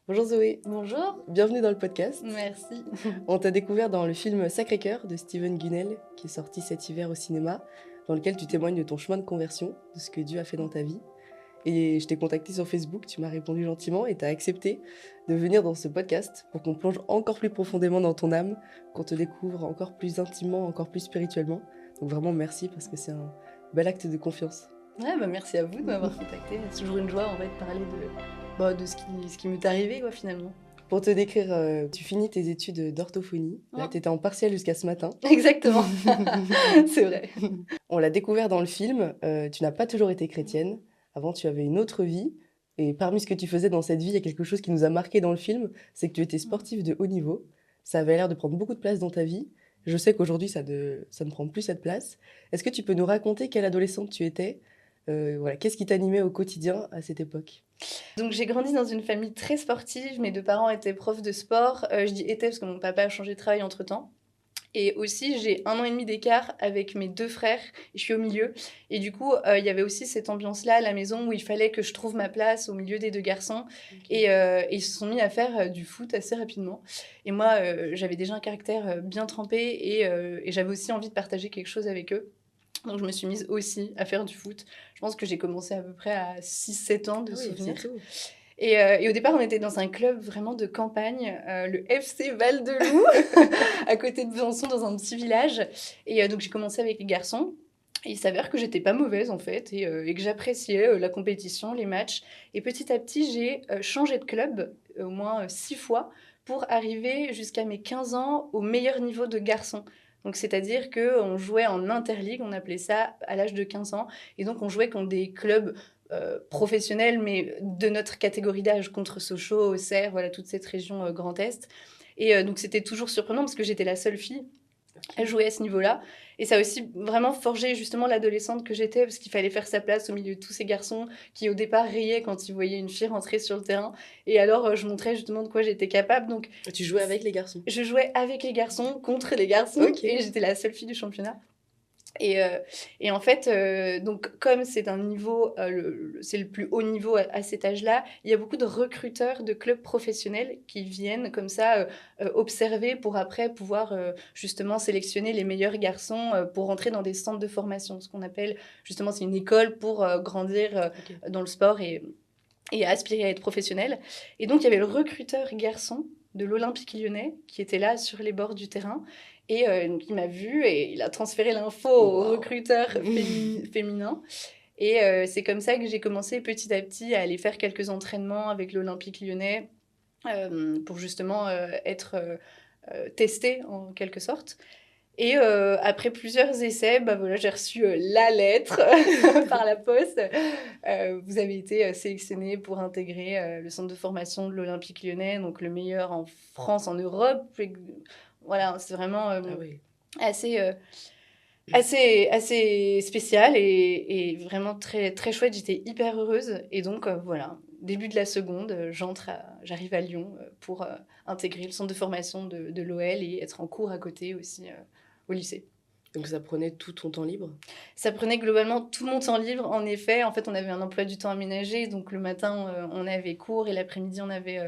Bonjour Zoé, Bonjour, bienvenue dans le podcast. merci. On t'a découvert dans le film Sacré-Cœur de Steven Gunnell, qui est sorti cet hiver au cinéma, dans lequel tu témoignes de ton chemin de conversion, de ce que Dieu a fait dans ta vie. Et je t'ai contacté sur Facebook, tu m'as répondu gentiment et t'as accepté de venir dans ce podcast pour qu'on plonge encore plus profondément dans ton âme, qu'on te découvre encore plus intimement, encore plus spirituellement. Donc vraiment merci parce que c'est un bel acte de confiance. Ouais, merci à vous de m'avoir contacté. C'est toujours une joie en fait de parler de ce qui m'est arrivé quoi finalement. Pour te décrire, tu finis tes études d'orthophonie. Là, Ouais. t'étais en partiel jusqu'à ce matin. Exactement, c'est vrai. On l'a découvert dans le film, tu n'as pas toujours été chrétienne. Avant, tu avais une autre vie et parmi ce que tu faisais dans cette vie, il y a quelque chose qui nous a marqué dans le film, c'est que tu étais sportive de haut niveau. Ça avait l'air de prendre beaucoup de place dans ta vie. Je sais qu'aujourd'hui, ça ne prend plus cette place. Est-ce que tu peux nous raconter quelle adolescente tu étais? Voilà, qu'est-ce qui t'animait au quotidien à cette époque? Donc j'ai grandi dans une famille très sportive, mes deux parents étaient profs de sport. Je dis étaient parce que mon papa a changé de travail entre-temps. Et aussi, j'ai 1 an et demi d'écart avec mes deux frères, et je suis au milieu. Et du coup, il y avait aussi cette ambiance-là à la maison où il fallait que je trouve ma place au milieu des deux garçons. Et ils se sont mis à faire du foot assez rapidement. Et moi, j'avais déjà un caractère bien trempé et j'avais aussi envie de partager quelque chose avec eux. Donc je me suis mise aussi à faire du foot. Je pense que j'ai commencé à peu près à 6 7 ans de Ah oui, souvenirs. c'est tout. Et au départ, on était dans un club vraiment de campagne, le FC Val-de-Loup, à côté de Besançon, dans un petit village. Et donc, j'ai commencé avec les garçons. Et il s'avère que j'étais pas mauvaise, en fait, et que j'appréciais la compétition, les matchs. Et petit à petit, j'ai changé de club, au moins 6 fois, pour arriver jusqu'à mes 15 ans au meilleur niveau de garçon. Donc, c'est-à-dire qu'on jouait en interligue, on appelait ça à l'âge de 15 ans. Et donc, on jouait contre des clubs professionnels, mais de notre catégorie d'âge, contre Sochaux, Auxerre, voilà, toute cette région Grand Est. Et donc, c'était toujours surprenant parce que j'étais la seule fille à jouer à ce niveau-là. Et ça a aussi vraiment forgé justement l'adolescente que j'étais, parce qu'il fallait faire sa place au milieu de tous ces garçons qui au départ riaient quand ils voyaient une fille rentrer sur le terrain. Et alors je montrais justement de quoi j'étais capable. Donc Tu jouais avec les garçons. je jouais avec les garçons, contre les garçons, Ok. et j'étais la seule fille du championnat. Et en fait, donc comme c'est un niveau, c'est le plus haut niveau à cet âge-là, il y a beaucoup de recruteurs de clubs professionnels qui viennent comme ça observer pour après pouvoir justement sélectionner les meilleurs garçons pour rentrer dans des centres de formation. Ce qu'on appelle justement, c'est une école pour grandir Ok. dans le sport et aspirer à être professionnel. Et donc il y avait le recruteur garçon de l'Olympique lyonnais qui était là sur les bords du terrain. Et donc il m'a vu et il a transféré l'info au Wow. recruteur féminin. Et c'est comme ça que j'ai commencé petit à petit à aller faire quelques entraînements avec l'Olympique lyonnais pour justement être testée en quelque sorte. Et après plusieurs essais, bah voilà, j'ai reçu la lettre par la poste. Vous avez été sélectionné pour intégrer le centre de formation de l'Olympique lyonnais, donc le meilleur en France, en Europe. Et voilà, c'est vraiment Ah oui. assez, assez spécial et vraiment très, très chouette. J'étais hyper heureuse. Et donc, voilà, début de la seconde, j'arrive à Lyon pour intégrer le centre de formation de l'OL et être en cours à côté aussi au lycée. Donc ça prenait tout ton temps libre? Ça prenait globalement tout mon temps libre, en effet. En fait, on avait un emploi du temps aménagé. Donc, le matin, on avait cours et l'après-midi, on avait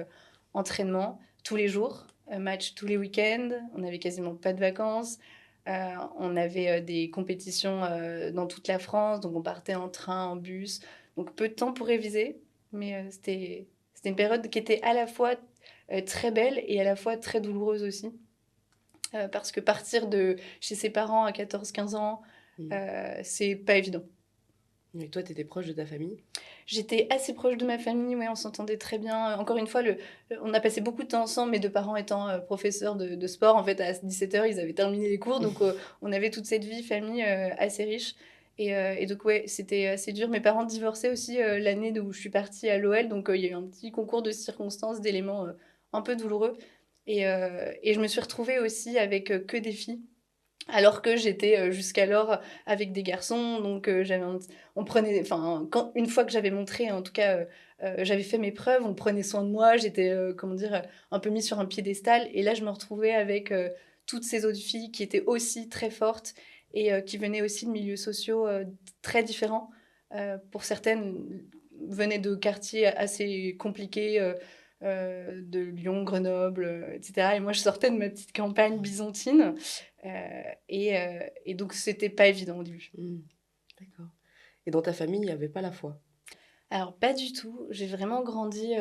entraînement tous les jours, match tous les week-ends. On n'avait quasiment pas de vacances. On avait des compétitions dans toute la France. Donc, on partait en train, en bus. Donc, peu de temps pour réviser. Mais c'était une période qui était à la fois très belle et à la fois très douloureuse aussi. Parce que partir de chez ses parents à 14 15 ans, Mm. c'est pas évident. Et toi, t'étais proche de ta famille? J'étais assez proche de ma famille, ouais, on s'entendait très bien. Encore une fois, on a passé beaucoup de temps ensemble, mes deux parents étant professeurs de sport. En fait, à 17 h, ils avaient terminé les cours, donc on avait toute cette vie famille assez riche. Et donc, ouais, c'était assez dur. Mes parents divorçaient aussi l'année où je suis partie à l'OL, donc il y a eu un petit concours de circonstances, d'éléments un peu douloureux. Et je me suis retrouvée aussi avec que des filles. Alors que j'étais jusqu'alors avec des garçons, donc on prenait, enfin, une fois que j'avais montré, en tout cas, j'avais fait mes preuves, on prenait soin de moi, j'étais, comment dire, un peu mise sur un piédestal. Et là, je me retrouvais avec toutes ces autres filles qui étaient aussi très fortes et qui venaient aussi de milieux sociaux très différents. Pour certaines, venaient de quartiers assez compliqués. de Lyon, Grenoble, etc. Et moi, je sortais de ma petite campagne byzantine. Et donc, c'était pas évident au début. D'accord. Et dans ta famille, il n'y avait pas la foi? Alors, pas du tout. J'ai vraiment grandi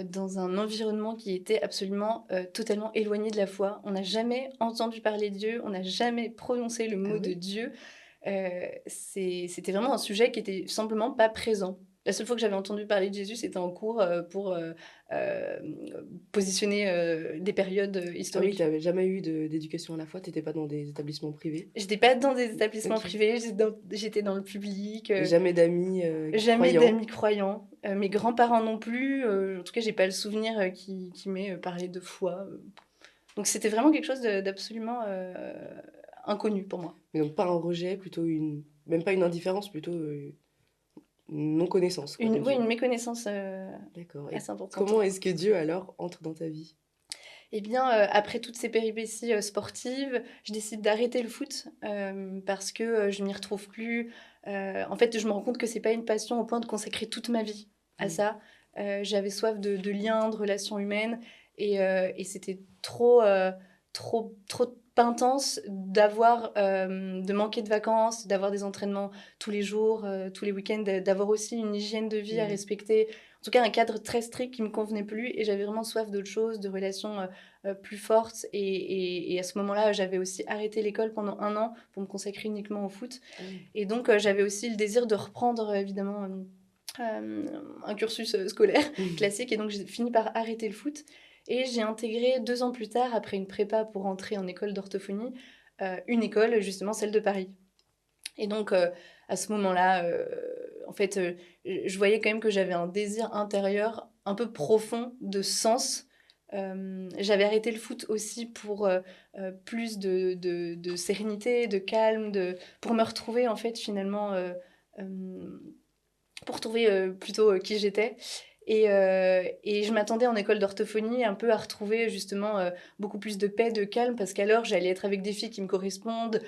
dans un environnement qui était absolument totalement éloigné de la foi. On n'a jamais entendu parler de Dieu, on n'a jamais prononcé le Ah mot de ouais? Dieu. C'était vraiment un sujet qui était simplement pas présent. La seule fois que j'avais entendu parler de Jésus, c'était en cours pour euh, positionner des périodes Ah oui, tu historiques. n'avais jamais eu d'éducation à la foi, tu n'étais pas dans des établissements privés? J'étais pas dans des établissements Ok. privés, j'étais dans le public. Et jamais d'amis Jamais croyants? d'amis croyants. Mes grands-parents non plus. En tout cas, j'ai pas le souvenir qui m'ait parlé de foi. Donc c'était vraiment quelque chose d'absolument inconnu pour moi. Mais donc pas un rejet, plutôt une... Même pas une indifférence, plutôt une non-connaissance quoi, de Oui, Dieu. une méconnaissance D'accord. Et assez importante. comment est-ce que Dieu alors entre dans ta vie? Eh bien, après toutes ces péripéties sportives, je décide d'arrêter le foot parce que je m'y retrouve plus. En fait, je me rends compte que c'est pas une passion au point de consacrer toute ma vie à Mm. ça. J'avais soif de liens, de relations humaines et c'était trop intense de manquer de vacances, d'avoir des entraînements tous les jours, tous les week-ends, d'avoir aussi une hygiène de vie à Mm. respecter. En tout cas, un cadre très strict qui me convenait plus et j'avais vraiment soif d'autre chose, de relations plus forte. Et à ce moment-là, j'avais aussi arrêté l'école pendant 1 an pour me consacrer uniquement au foot. Ah oui. Et donc, j'avais aussi le désir de reprendre, évidemment, un cursus scolaire Mm. classique. Et donc, j'ai fini par arrêter le foot. Et j'ai intégré 2 ans plus tard, après une prépa pour entrer en école d'orthophonie, une école, justement, celle de Paris. Et donc, à ce moment-là, en fait, je voyais quand même que j'avais un désir intérieur un peu profond de sens. J'avais arrêté le foot aussi pour plus de sérénité, de calme, pour me retrouver, en fait, finalement, euh, pour trouver plutôt qui j'étais. Et je m'attendais en école d'orthophonie un peu à retrouver justement beaucoup plus de paix, de calme, parce qu'alors j'allais être avec des filles qui me correspondent,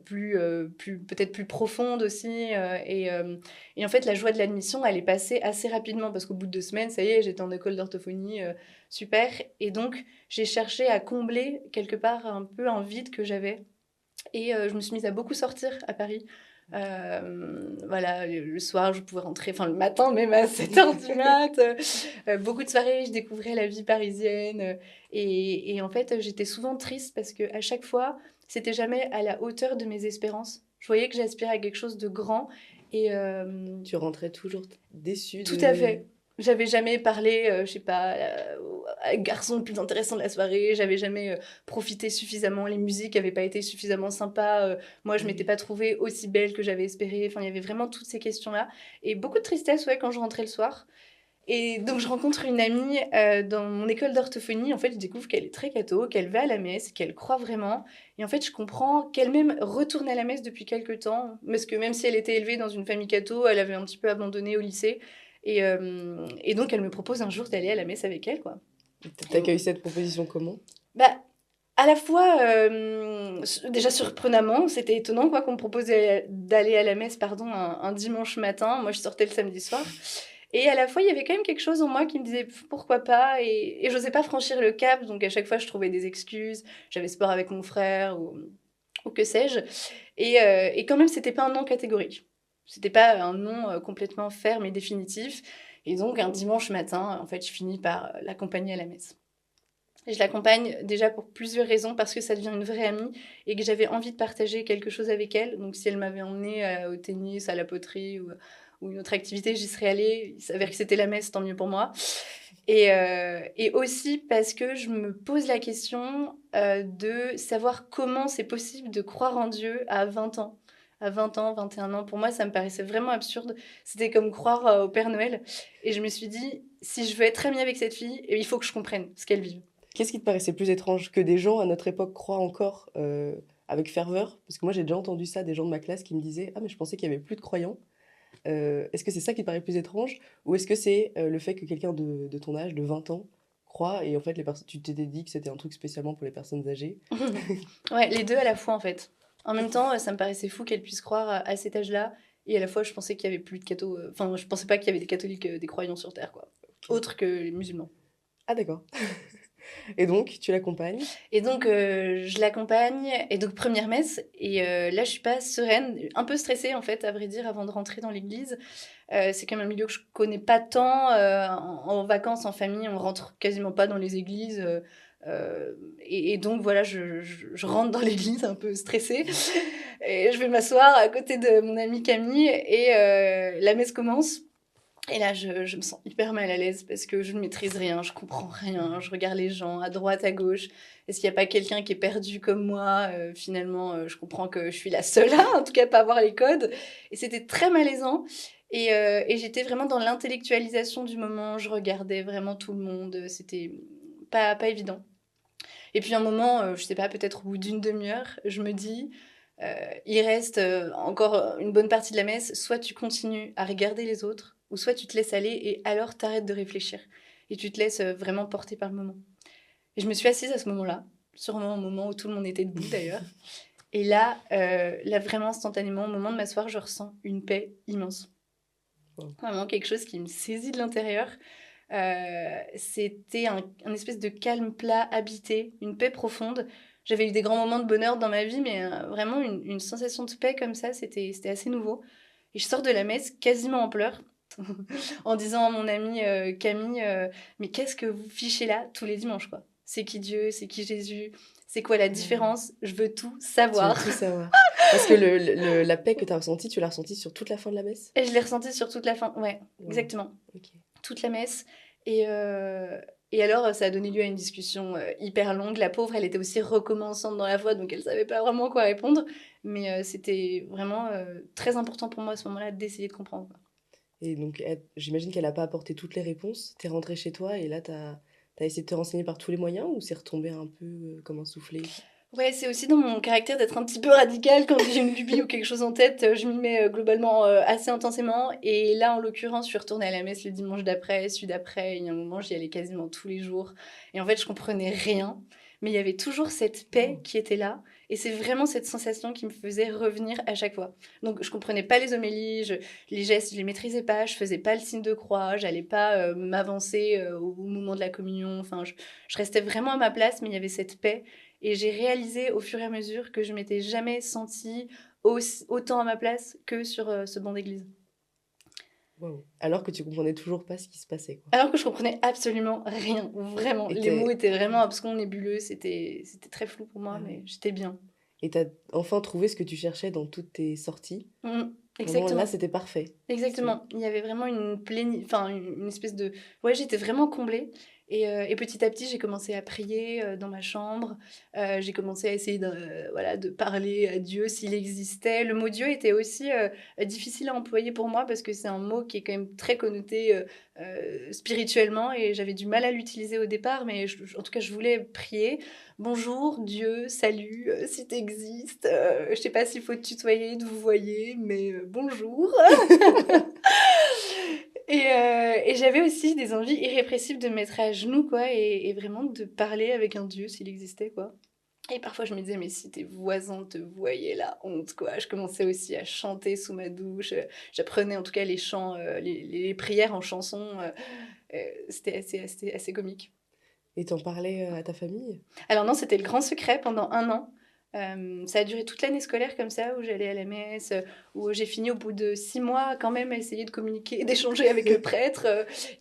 peut-être plus profondes aussi. Et en fait, la joie de l'admission, elle est passée assez rapidement, parce qu'au bout de 2 semaines, ça y est, j'étais en école d'orthophonie, super. Et donc, j'ai cherché à combler quelque part un peu un vide que j'avais. Et je me suis mise à beaucoup sortir à Paris. Voilà, le soir, je pouvais rentrer, enfin le matin même à 7 h du mat. Beaucoup de soirées, je découvrais la vie parisienne. Et en fait, j'étais souvent triste parce que à chaque fois, c'était jamais à la hauteur de mes espérances. Je voyais que j'aspirais à quelque chose de grand. Et Tu rentrais toujours déçu tout à de... fait. J'avais jamais parlé, je sais pas, au garçon le plus intéressant de la soirée. J'avais jamais profité suffisamment. Les musiques n'avaient pas été suffisamment sympas. Moi, je m'étais Oui. pas trouvée aussi belle que j'avais espéré. Enfin, il y avait vraiment toutes ces questions-là. Et beaucoup de tristesse, ouais, quand je rentrais le soir. Et donc, je rencontre une amie dans mon école d'orthophonie. En fait, je découvre qu'elle est très catho, qu'elle va à la messe, qu'elle croit vraiment. Et en fait, je comprends qu'elle-même retourne à la messe depuis quelques temps. Parce que même si elle était élevée dans une famille catho, elle avait un petit peu abandonné au lycée. Et donc, elle me propose un jour d'aller à la messe avec elle, quoi. Et T'accueilles cette proposition comment? bah, à la fois, déjà surprenamment, c'était étonnant quoi qu'on me propose d'aller à la messe, pardon, un dimanche matin. Moi, je sortais le samedi soir. Et à la fois, il y avait quand même quelque chose en moi qui me disait pourquoi pas. Et j'osais pas franchir le cap. Donc à chaque fois, je trouvais des excuses. J'avais sport avec mon frère ou que sais-je. Et quand même, c'était pas un non catégorique. C'était pas un non complètement ferme et définitif. Et donc, un dimanche matin, en fait, je finis par l'accompagner à la messe. Et je l'accompagne déjà pour plusieurs raisons, parce que ça devient une vraie amie et que j'avais envie de partager quelque chose avec elle. Donc si elle m'avait emmenée au tennis, à la poterie ou une autre activité, j'y serais allée. Il s'avère que c'était la messe, tant mieux pour moi. Et aussi parce que je me pose la question de savoir comment c'est possible de croire en Dieu à 20 ans. À 20 ans, 21 ans, pour moi, ça me paraissait vraiment absurde. C'était comme croire au Père Noël. Et je me suis dit, si je veux être amie avec cette fille, il faut que je comprenne ce qu'elle vit. Qu'est-ce qui te paraissait plus étrange que des gens à notre époque croient encore avec ferveur? Parce que moi j'ai déjà entendu ça, des gens de ma classe qui me disaient: Ah mais je pensais qu'il y avait plus de croyants. Est-ce que c'est ça qui te paraît plus étrange? Ou est-ce que c'est le fait que quelqu'un de ton âge, de 20 ans, croit et en fait tu t'étais dit que c'était un truc spécialement pour les personnes âgées? Ouais, les deux à la fois en fait. En même temps, ça me paraissait fou qu'elle puisse croire à cet âge-là. Et à la fois, je pensais qu'il y avait plus de cathos. Enfin, je pensais pas qu'il y avait des catholiques, des croyants sur Terre, quoi. autres que les musulmans. Ah d'accord. Et donc, tu l'accompagnes? Et donc, je l'accompagne, et donc première messe, et là, je suis pas sereine, un peu stressée, en fait, à vrai dire, avant de rentrer dans l'église. C'est quand même un milieu que je connais pas tant. En vacances, en famille, on rentre quasiment pas dans les églises. Et donc, voilà, je rentre dans l'église un peu stressée. Et je vais m'asseoir à côté de mon amie Camille, et la messe commence. Et là, je me sens hyper mal à l'aise parce que je ne maîtrise rien, je comprends rien, je regarde les gens à droite, à gauche. Est-ce qu'il n'y a pas quelqu'un qui est perdu comme moi? Finalement, je comprends que je suis la seule à, en tout cas, pas avoir les codes. Et c'était très malaisant. Et j'étais vraiment dans l'intellectualisation du moment. Je regardais vraiment tout le monde. C'était pas évident. Et puis un moment, je sais pas, peut-être au bout d'une demi-heure, je me dis, il reste encore une bonne partie de la messe, soit tu continues à regarder les autres, ou soit tu te laisses aller et alors t'arrêtes de réfléchir. Et tu te laisses vraiment porter par le moment. Et je me suis assise à ce moment-là, sûrement au moment où tout le monde était debout d'ailleurs. Et là vraiment instantanément, au moment de m'asseoir, je ressens une paix immense. Wow. Vraiment quelque chose qui me saisit de l'intérieur. C'était un espèce de calme plat, habité, une paix profonde. J'avais eu des grands moments de bonheur dans ma vie, mais vraiment une sensation de paix comme ça, c'était assez nouveau. Et je sors de la messe quasiment en pleurs, en disant à mon amie Camille, mais qu'est-ce que vous fichez là tous les dimanches, quoi? C'est qui Dieu? C'est qui Jésus? C'est quoi la différence? Je veux tout Tu veux savoir. tout savoir. Parce que la paix que tu as ressentie, tu l'as ressentie sur toute la fin de la messe? Et je l'ai ressenti sur toute la fin, ouais, Wow. exactement. Ok. Toute la messe. Et alors, ça a donné lieu à une discussion hyper longue. La pauvre, elle était aussi recommençante dans la foi, donc elle savait pas vraiment quoi répondre. Mais c'était vraiment très important pour moi à ce moment-là d'essayer de comprendre, quoi. Et donc, j'imagine qu'elle n'a pas apporté toutes les réponses. T'es rentrée chez toi et là, t'as essayé de te renseigner par tous les moyens ou c'est retombé un peu comme un soufflé? Ouais, c'est aussi dans mon caractère d'être un petit peu radical. Quand j'ai une lubie ou quelque chose en tête, je m'y mets globalement assez intensément. Et là, en l'occurrence, je suis retournée à la messe le dimanche d'après, celui d'après. Il y a un moment, j'y allais quasiment tous les jours. Et en fait, je comprenais rien. Mais il y avait toujours cette paix Oh. qui était là. Et c'est vraiment cette sensation qui me faisait revenir à chaque fois. Donc, je comprenais pas les homélies, les gestes, je les maîtrisais pas. Je faisais pas le signe de croix. J'allais pas m'avancer au moment de la communion. Enfin, je restais vraiment à ma place, mais il y avait cette paix. Et j'ai réalisé au fur et à mesure que je m'étais jamais sentie autant à ma place que sur ce banc d'église. Wow. Alors que tu comprenais toujours pas ce qui se passait, quoi. Alors que je comprenais absolument rien, vraiment. Et Les mots étaient vraiment abscons, nébuleux, c'était très flou pour moi, ah mais ouais. j'étais bien. Et t'as enfin trouvé ce que tu cherchais dans toutes tes sorties. Mm, Vraiment, là, exactement. c'était parfait. Exactement. Il y avait vraiment enfin, une espèce de... Ouais, j'étais vraiment comblée. Et petit à petit, j'ai commencé à prier dans ma chambre. J'ai commencé à essayer voilà, de parler à Dieu s'il existait. Le mot Dieu était aussi difficile à employer pour moi parce que c'est un mot qui est quand même très connoté spirituellement et j'avais du mal à l'utiliser au départ. Mais en tout cas, je voulais prier. Bonjour Dieu, salut, si t'existes. Je sais pas s'il faut te tutoyer, de vous voyez, mais bonjour. Et j'avais aussi des envies irrépressibles de me mettre à genoux, quoi, et vraiment de parler avec un dieu s'il existait, quoi. Et parfois, je me disais, mais si tes voisins te voyaient, la honte, quoi. Je commençais aussi à chanter sous ma douche. J'apprenais en tout cas les chants, les prières en chansons. C'était assez comique. Et t'en parlais à ta famille? Alors non, c'était le grand secret pendant un an. Ça a duré toute l'année scolaire comme ça, où j'allais à la messe, où j'ai fini au bout de 6 mois quand même à essayer de communiquer, d'échanger avec le prêtre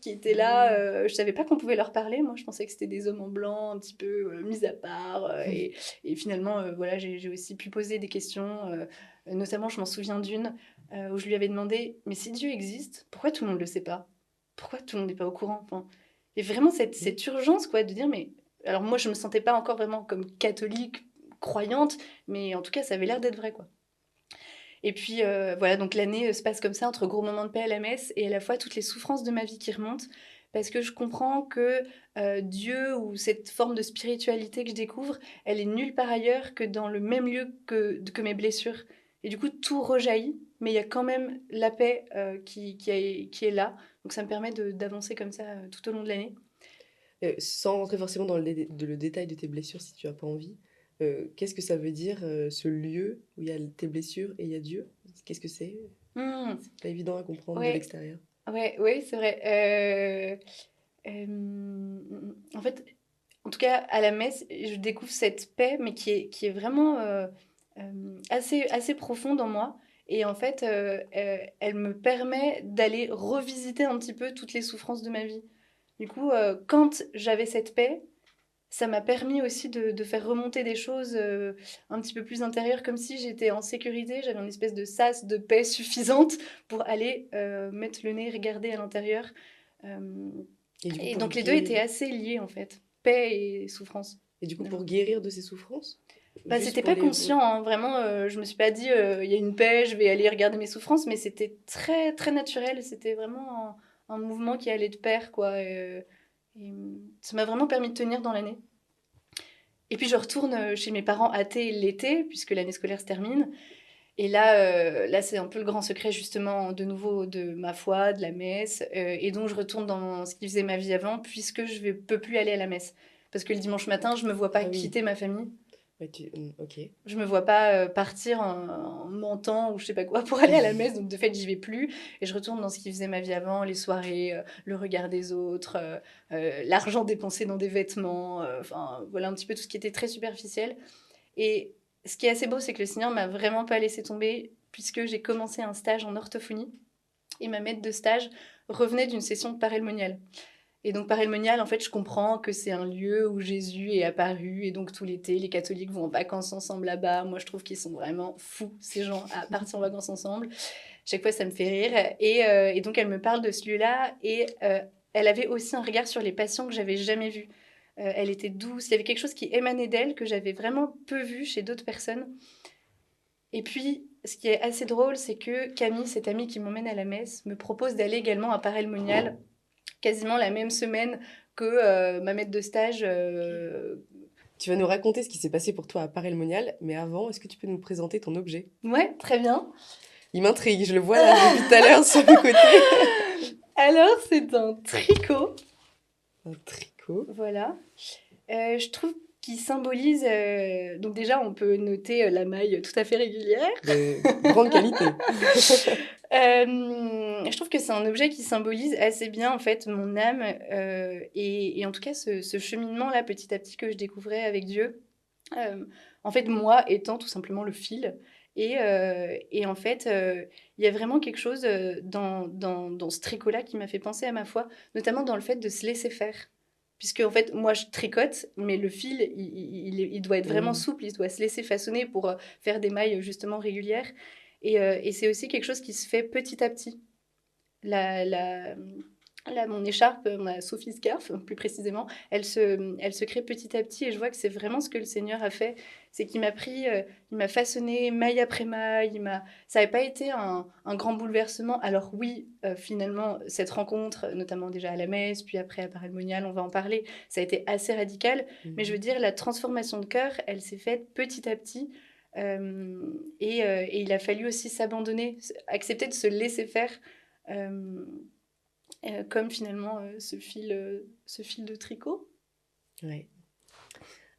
qui était là. Je savais pas qu'on pouvait leur parler, moi je pensais que c'était des hommes en blanc un petit peu mis à part. Et finalement, voilà, j'ai aussi pu poser des questions. Notamment, je m'en souviens d'une où je lui avais demandé, mais si Dieu existe, pourquoi tout le monde le sait pas? Pourquoi tout le monde n'est pas au courant? Enfin, il y a vraiment cette urgence quoi, de dire, mais alors moi, je me sentais pas encore vraiment comme catholique, croyante, mais en tout cas, ça avait l'air d'être vrai, quoi. Et puis voilà, donc l'année se passe comme ça, entre gros moments de paix à la messe et à la fois toutes les souffrances de ma vie qui remontent, parce que je comprends que Dieu ou cette forme de spiritualité que je découvre, elle est nulle part ailleurs que dans le même lieu que mes blessures. Et du coup, tout rejaillit, mais il y a quand même la paix qui est là. Donc ça me permet d'avancer comme ça tout au long de l'année. Sans rentrer forcément dans le détail de tes blessures si tu as pas envie, qu'est-ce que ça veut dire, ce lieu où il y a tes blessures et il y a Dieu? Qu'est-ce que c'est? Hmm. C'est pas évident à comprendre de Ouais, l'extérieur. ouais, ouais, c'est vrai. En fait, en tout cas, à la messe, je découvre cette paix, mais qui est vraiment assez profonde en moi. Et en fait, elle me permet d'aller revisiter un petit peu toutes les souffrances de ma vie. Du coup, quand j'avais cette paix, ça m'a permis aussi de faire remonter des choses un petit peu plus intérieures, comme si j'étais en sécurité, j'avais une espèce de sas de paix suffisante pour aller mettre le nez, regarder à l'intérieur. Euh, Et du coup, et pour donc les deux étaient guérir, assez liés en fait, paix et souffrance. pour guérir de ces souffrances, Bah, juste c'était pour pas les... conscient, hein, vraiment, je me suis pas dit, il y a une paix, je vais aller regarder mes souffrances, mais c'était très, très naturel, c'était vraiment un mouvement qui allait de pair, quoi. Et ça m'a vraiment permis de tenir dans l'année. Et puis je retourne chez mes parents athées l'été, puisque l'année scolaire se termine. Et là c'est un peu le grand secret, justement, de nouveau, de ma foi, de la messe. Et donc je retourne dans ce qui faisait ma vie avant, puisque je ne peux plus aller à la messe. Parce que le dimanche matin, je me vois pas Ah oui, quitter ma famille. ouais, ok. Je me vois pas partir en mentant ou je sais pas quoi pour aller à la messe, donc de fait j'y vais plus et je retourne dans ce qui faisait ma vie avant, les soirées, le regard des autres, l'argent dépensé dans des vêtements, enfin voilà un petit peu tout ce qui était très superficiel. Et ce qui est assez beau, c'est que le Seigneur m'a vraiment pas laissé tomber puisque j'ai commencé un stage en orthophonie et ma maître de stage revenait d'une session de parelmonial. Et donc, Paray-le-Monial, en fait, je comprends que c'est un lieu où Jésus est apparu. Et donc, tout l'été, les catholiques vont en vacances ensemble là-bas. Moi, je trouve qu'ils sont vraiment fous, ces gens, à partir en vacances ensemble. Chaque fois, ça me fait rire. Et donc, elle me parle de ce lieu-là. Et elle avait aussi un regard sur les patients que j'avais jamais vus. Elle était douce. Il y avait quelque chose qui émanait d'elle que j'avais vraiment peu vu chez d'autres personnes. Et puis, ce qui est assez drôle, c'est que Camille, cette amie qui m'emmène à la messe, me propose d'aller également à Paray-le-Monial quasiment la même semaine que ma maître de stage. Tu vas nous raconter ce qui s'est passé pour toi à Paray-le-Monial, mais avant, est-ce que tu peux nous présenter ton objet? Ouais, très bien. Il m'intrigue, je le vois là depuis tout à l'heure sur le côté. Alors, c'est un tricot. Un tricot Voilà. Je trouve qu'il symbolise. Donc, déjà, on peut noter la maille tout à fait régulière. de grande qualité. Je trouve que c'est un objet qui symbolise assez bien en fait mon âme et en tout cas ce cheminement-là petit à petit que je découvrais avec Dieu. En fait, moi étant tout simplement le fil. Et en fait, il y a vraiment quelque chose dans ce tricot-là qui m'a fait penser à ma foi, notamment dans le fait de se laisser faire. Puisque, en fait, moi, je tricote, mais le fil, il doit être vraiment Mm. souple, il doit se laisser façonner pour faire des mailles justement régulières. Et c'est aussi quelque chose qui se fait petit à petit. La, la, mon écharpe, ma Sophie Scarf, plus précisément, elle se crée petit à petit et je vois que c'est vraiment ce que le Seigneur a fait. C'est qu'il m'a pris, il m'a façonné maille après maille. Ça n'avait pas été un grand bouleversement. Alors oui, finalement, cette rencontre, notamment déjà à la messe, puis après à Paray-le-Monial, on va en parler, ça a été assez radical. Mais je veux dire, la transformation de cœur, elle s'est faite petit à petit. Et il a fallu aussi s'abandonner, accepter de se laisser faire. Euh, Comme finalement ce fil de tricot. Ouais.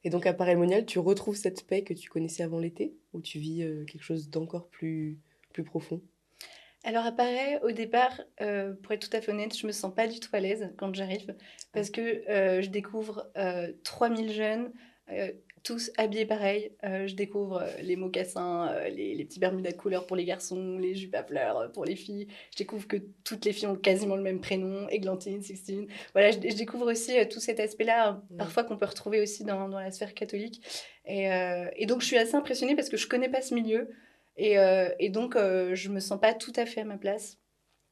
Et donc à Paray-le-Monial, tu retrouves cette paix que tu connaissais avant l'été, ou tu vis quelque chose d'encore plus profond? Alors apparaît au départ, pour être tout à fait honnête, je me sens pas du tout à l'aise quand j'arrive Ah. parce que je découvre 3000 jeunes, tous habillés pareil. Je découvre les mocassins, les petits bermudas de couleur pour les garçons, les jupes à fleurs pour les filles. Je découvre que toutes les filles ont quasiment le même prénom, Églantine, Sixtine. Voilà, je découvre aussi tout cet aspect-là, Ouais. parfois qu'on peut retrouver aussi dans la sphère catholique. Et donc je suis assez impressionnée parce que je connais pas ce milieu. Et donc, je me sens pas tout à fait à ma place.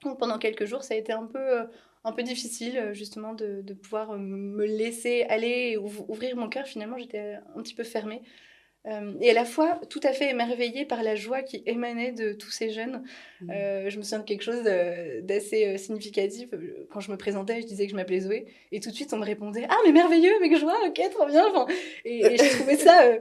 Donc, pendant quelques jours, ça a été un peu difficile, justement, de pouvoir me laisser aller et ouvrir mon cœur. Finalement, j'étais un petit peu fermée. Et à la fois, tout à fait émerveillée par la joie qui émanait de tous ces jeunes. Mm. Je me souviens de quelque chose d'assez significatif. Quand je me présentais, je disais que je m'appelais Zoé. Et tout de suite, on me répondait «Ah, mais merveilleux, mais que joie, ok, trop bien». Enfin, et je trouvais ça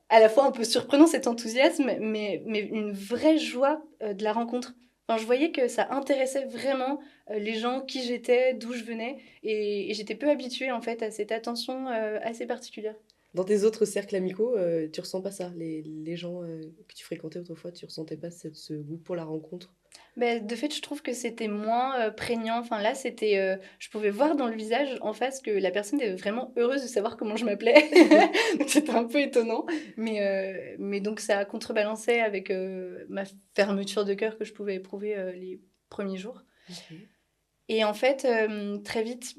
à la fois un peu surprenant, cet enthousiasme, mais une vraie joie de la rencontre. Enfin, je voyais que ça intéressait vraiment les gens, qui j'étais, d'où je venais. Et j'étais peu habituée, en fait, à cette attention assez particulière. Dans tes autres cercles amicaux, tu ressens pas ça? Les gens que tu fréquentais autrefois, tu ressentais pas ce goût pour la rencontre? De fait, je trouve que c'était moins prégnant. Enfin, là, je pouvais voir dans le visage en face que la personne était vraiment heureuse de savoir comment je m'appelais. Donc, c'était un peu étonnant. Mais donc, ça contrebalancé avec ma fermeture de cœur que je pouvais éprouver les premiers jours. Ok. Et en fait, très vite,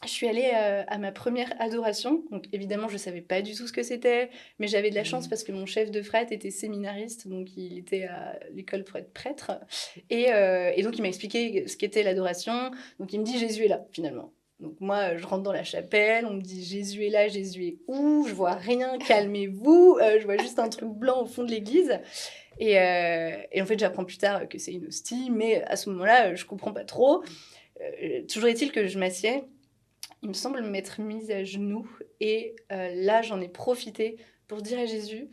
je suis allée à ma première adoration. Donc, évidemment, je ne savais pas du tout ce que c'était, mais j'avais de la chance Mm. parce que mon chef de frat était séminariste, donc il était à l'école pour être prêtre. Et donc, il m'a expliqué ce qu'était l'adoration. Donc, il me dit Jésus est là, finalement. Donc, moi, je rentre dans la chapelle, on me dit Jésus est là, Jésus est où? Je vois rien, calmez-vous. Je vois juste un truc blanc au fond de l'église. Et en fait, j'apprends plus tard que c'est une hostie, mais à ce moment-là, je comprends pas trop. Toujours est-il que je m'assieds, il me semble m'être mise à genoux et là j'en ai profité pour dire à Jésus,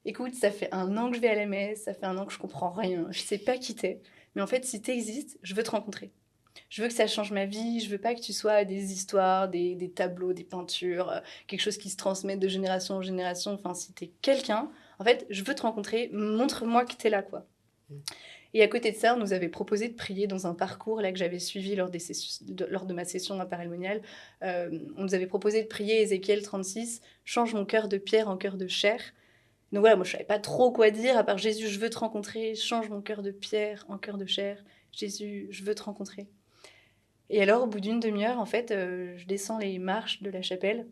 écoute, ça fait un an que je vais à la messe, ça fait un an que je comprends rien, je sais pas qui t'es, mais en fait si t'existes, je veux te rencontrer. Je veux que ça change ma vie, je veux pas que tu sois des histoires, des tableaux, des peintures, quelque chose qui se transmet de génération en génération, enfin si t'es quelqu'un, en fait je veux te rencontrer, montre-moi que t'es là quoi. Mm. Et à côté de ça, on nous avait proposé de prier dans un parcours là, que j'avais suivi lors de ma session interalmoniale. On nous avait proposé de prier Ézéchiel 36, change mon cœur de pierre en cœur de chair. Donc voilà, moi je savais pas trop quoi dire, à part Jésus, je veux te rencontrer, change mon cœur de pierre en cœur de chair. Jésus, je veux te rencontrer. Et alors, au bout d'une demi-heure, en fait, je descends les marches de la chapelle.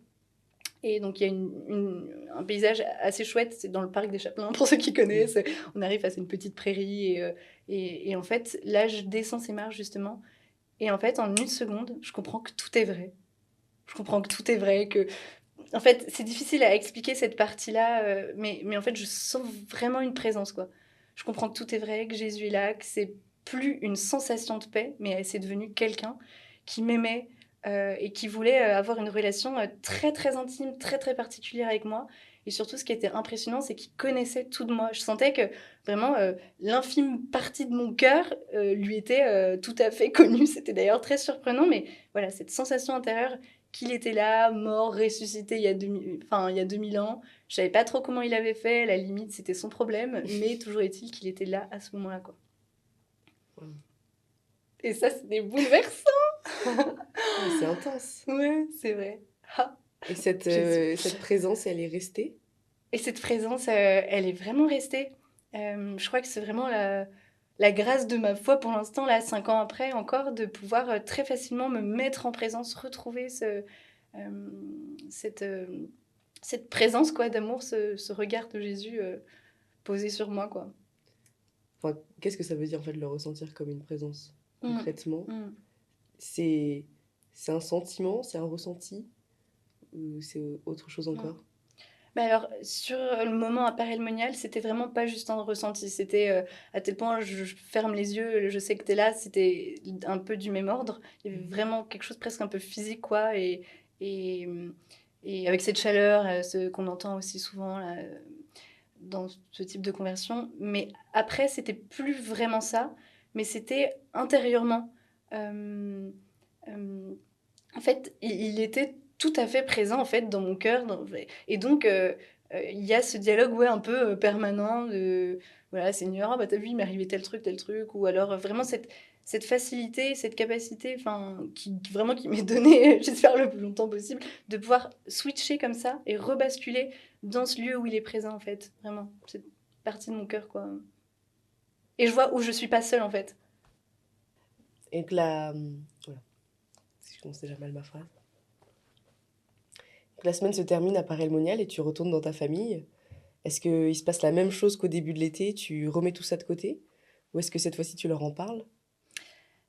Et donc, il y a un paysage assez chouette, c'est dans le parc des Chapelains, pour ceux qui connaissent. On arrive face à une petite prairie. Et en fait, là, je descends ces marches, justement. Et en fait, en une seconde, je comprends que tout est vrai. Je comprends que tout est vrai, que... En fait, c'est difficile à expliquer cette partie-là, mais en fait, je sens vraiment une présence, quoi. Je comprends que tout est vrai, que Jésus est là, que c'est plus une sensation de paix, mais c'est devenu quelqu'un qui m'aimait et qui voulait avoir une relation très très intime, très très particulière avec moi. Et surtout, ce qui était impressionnant, c'est qu'il connaissait tout de moi. Je sentais que vraiment l'infime partie de mon cœur lui était tout à fait connue. C'était d'ailleurs très surprenant, mais voilà, cette sensation intérieure qu'il était là, mort, ressuscité il y a 2000 ans. Je savais pas trop comment il avait fait, à la limite, c'était son problème, mais toujours est-il qu'il était là à ce moment-là, quoi. Ouais. Et ça, c'était bouleversant. Ah, c'est intense. Ouais, c'est vrai. Ah, Et Jésus. cette présence, elle est restée? Et cette présence, elle est vraiment restée. Je crois que c'est vraiment la grâce de ma foi pour l'instant, là, 5 ans après encore, de pouvoir très facilement me mettre en présence, retrouver euh, cette, euh, cette présence quoi, d'amour, ce regard de Jésus posé sur moi. Quoi. Enfin, qu'est-ce que ça veut dire en fait de le ressentir comme une présence Mm, concrètement? mm. C'est c'est un sentiment, c'est un ressenti ou c'est autre chose Mm. encore? Alors, sur le moment appareil-monial, c'était vraiment pas juste un ressenti. C'était à tel point, je ferme les yeux, je sais que t'es là, c'était un peu du même ordre. Il y avait Mhm. vraiment quelque chose presque un peu physique, quoi. Et, et avec cette chaleur, ce qu'on entend aussi souvent là, dans ce type de conversion. Mais après, c'était plus vraiment ça, mais c'était intérieurement. Euh, euh, En fait, il était tout à fait présent en fait dans mon cœur. Et donc, il y a ce dialogue ouais, un peu permanent de voilà, Seigneur, ah, bah, t'as vu, il m'est arrivé tel truc. Ou alors vraiment cette facilité, cette capacité vraiment qui m'est donnée, j'espère, le plus longtemps possible, de pouvoir switcher comme ça et rebasculer dans ce lieu où il est présent en fait. Vraiment, cette partie de mon cœur quoi. Et je vois où je suis pas seule en fait. Et que la... Voilà, si je commence déjà mal ma phrase. Que la semaine se termine à Paray-le-Monial et tu retournes dans ta famille. Est-ce qu'il se passe la même chose qu'au début de l'été? Tu remets tout ça de côté? Ou est-ce que cette fois-ci tu leur en parles?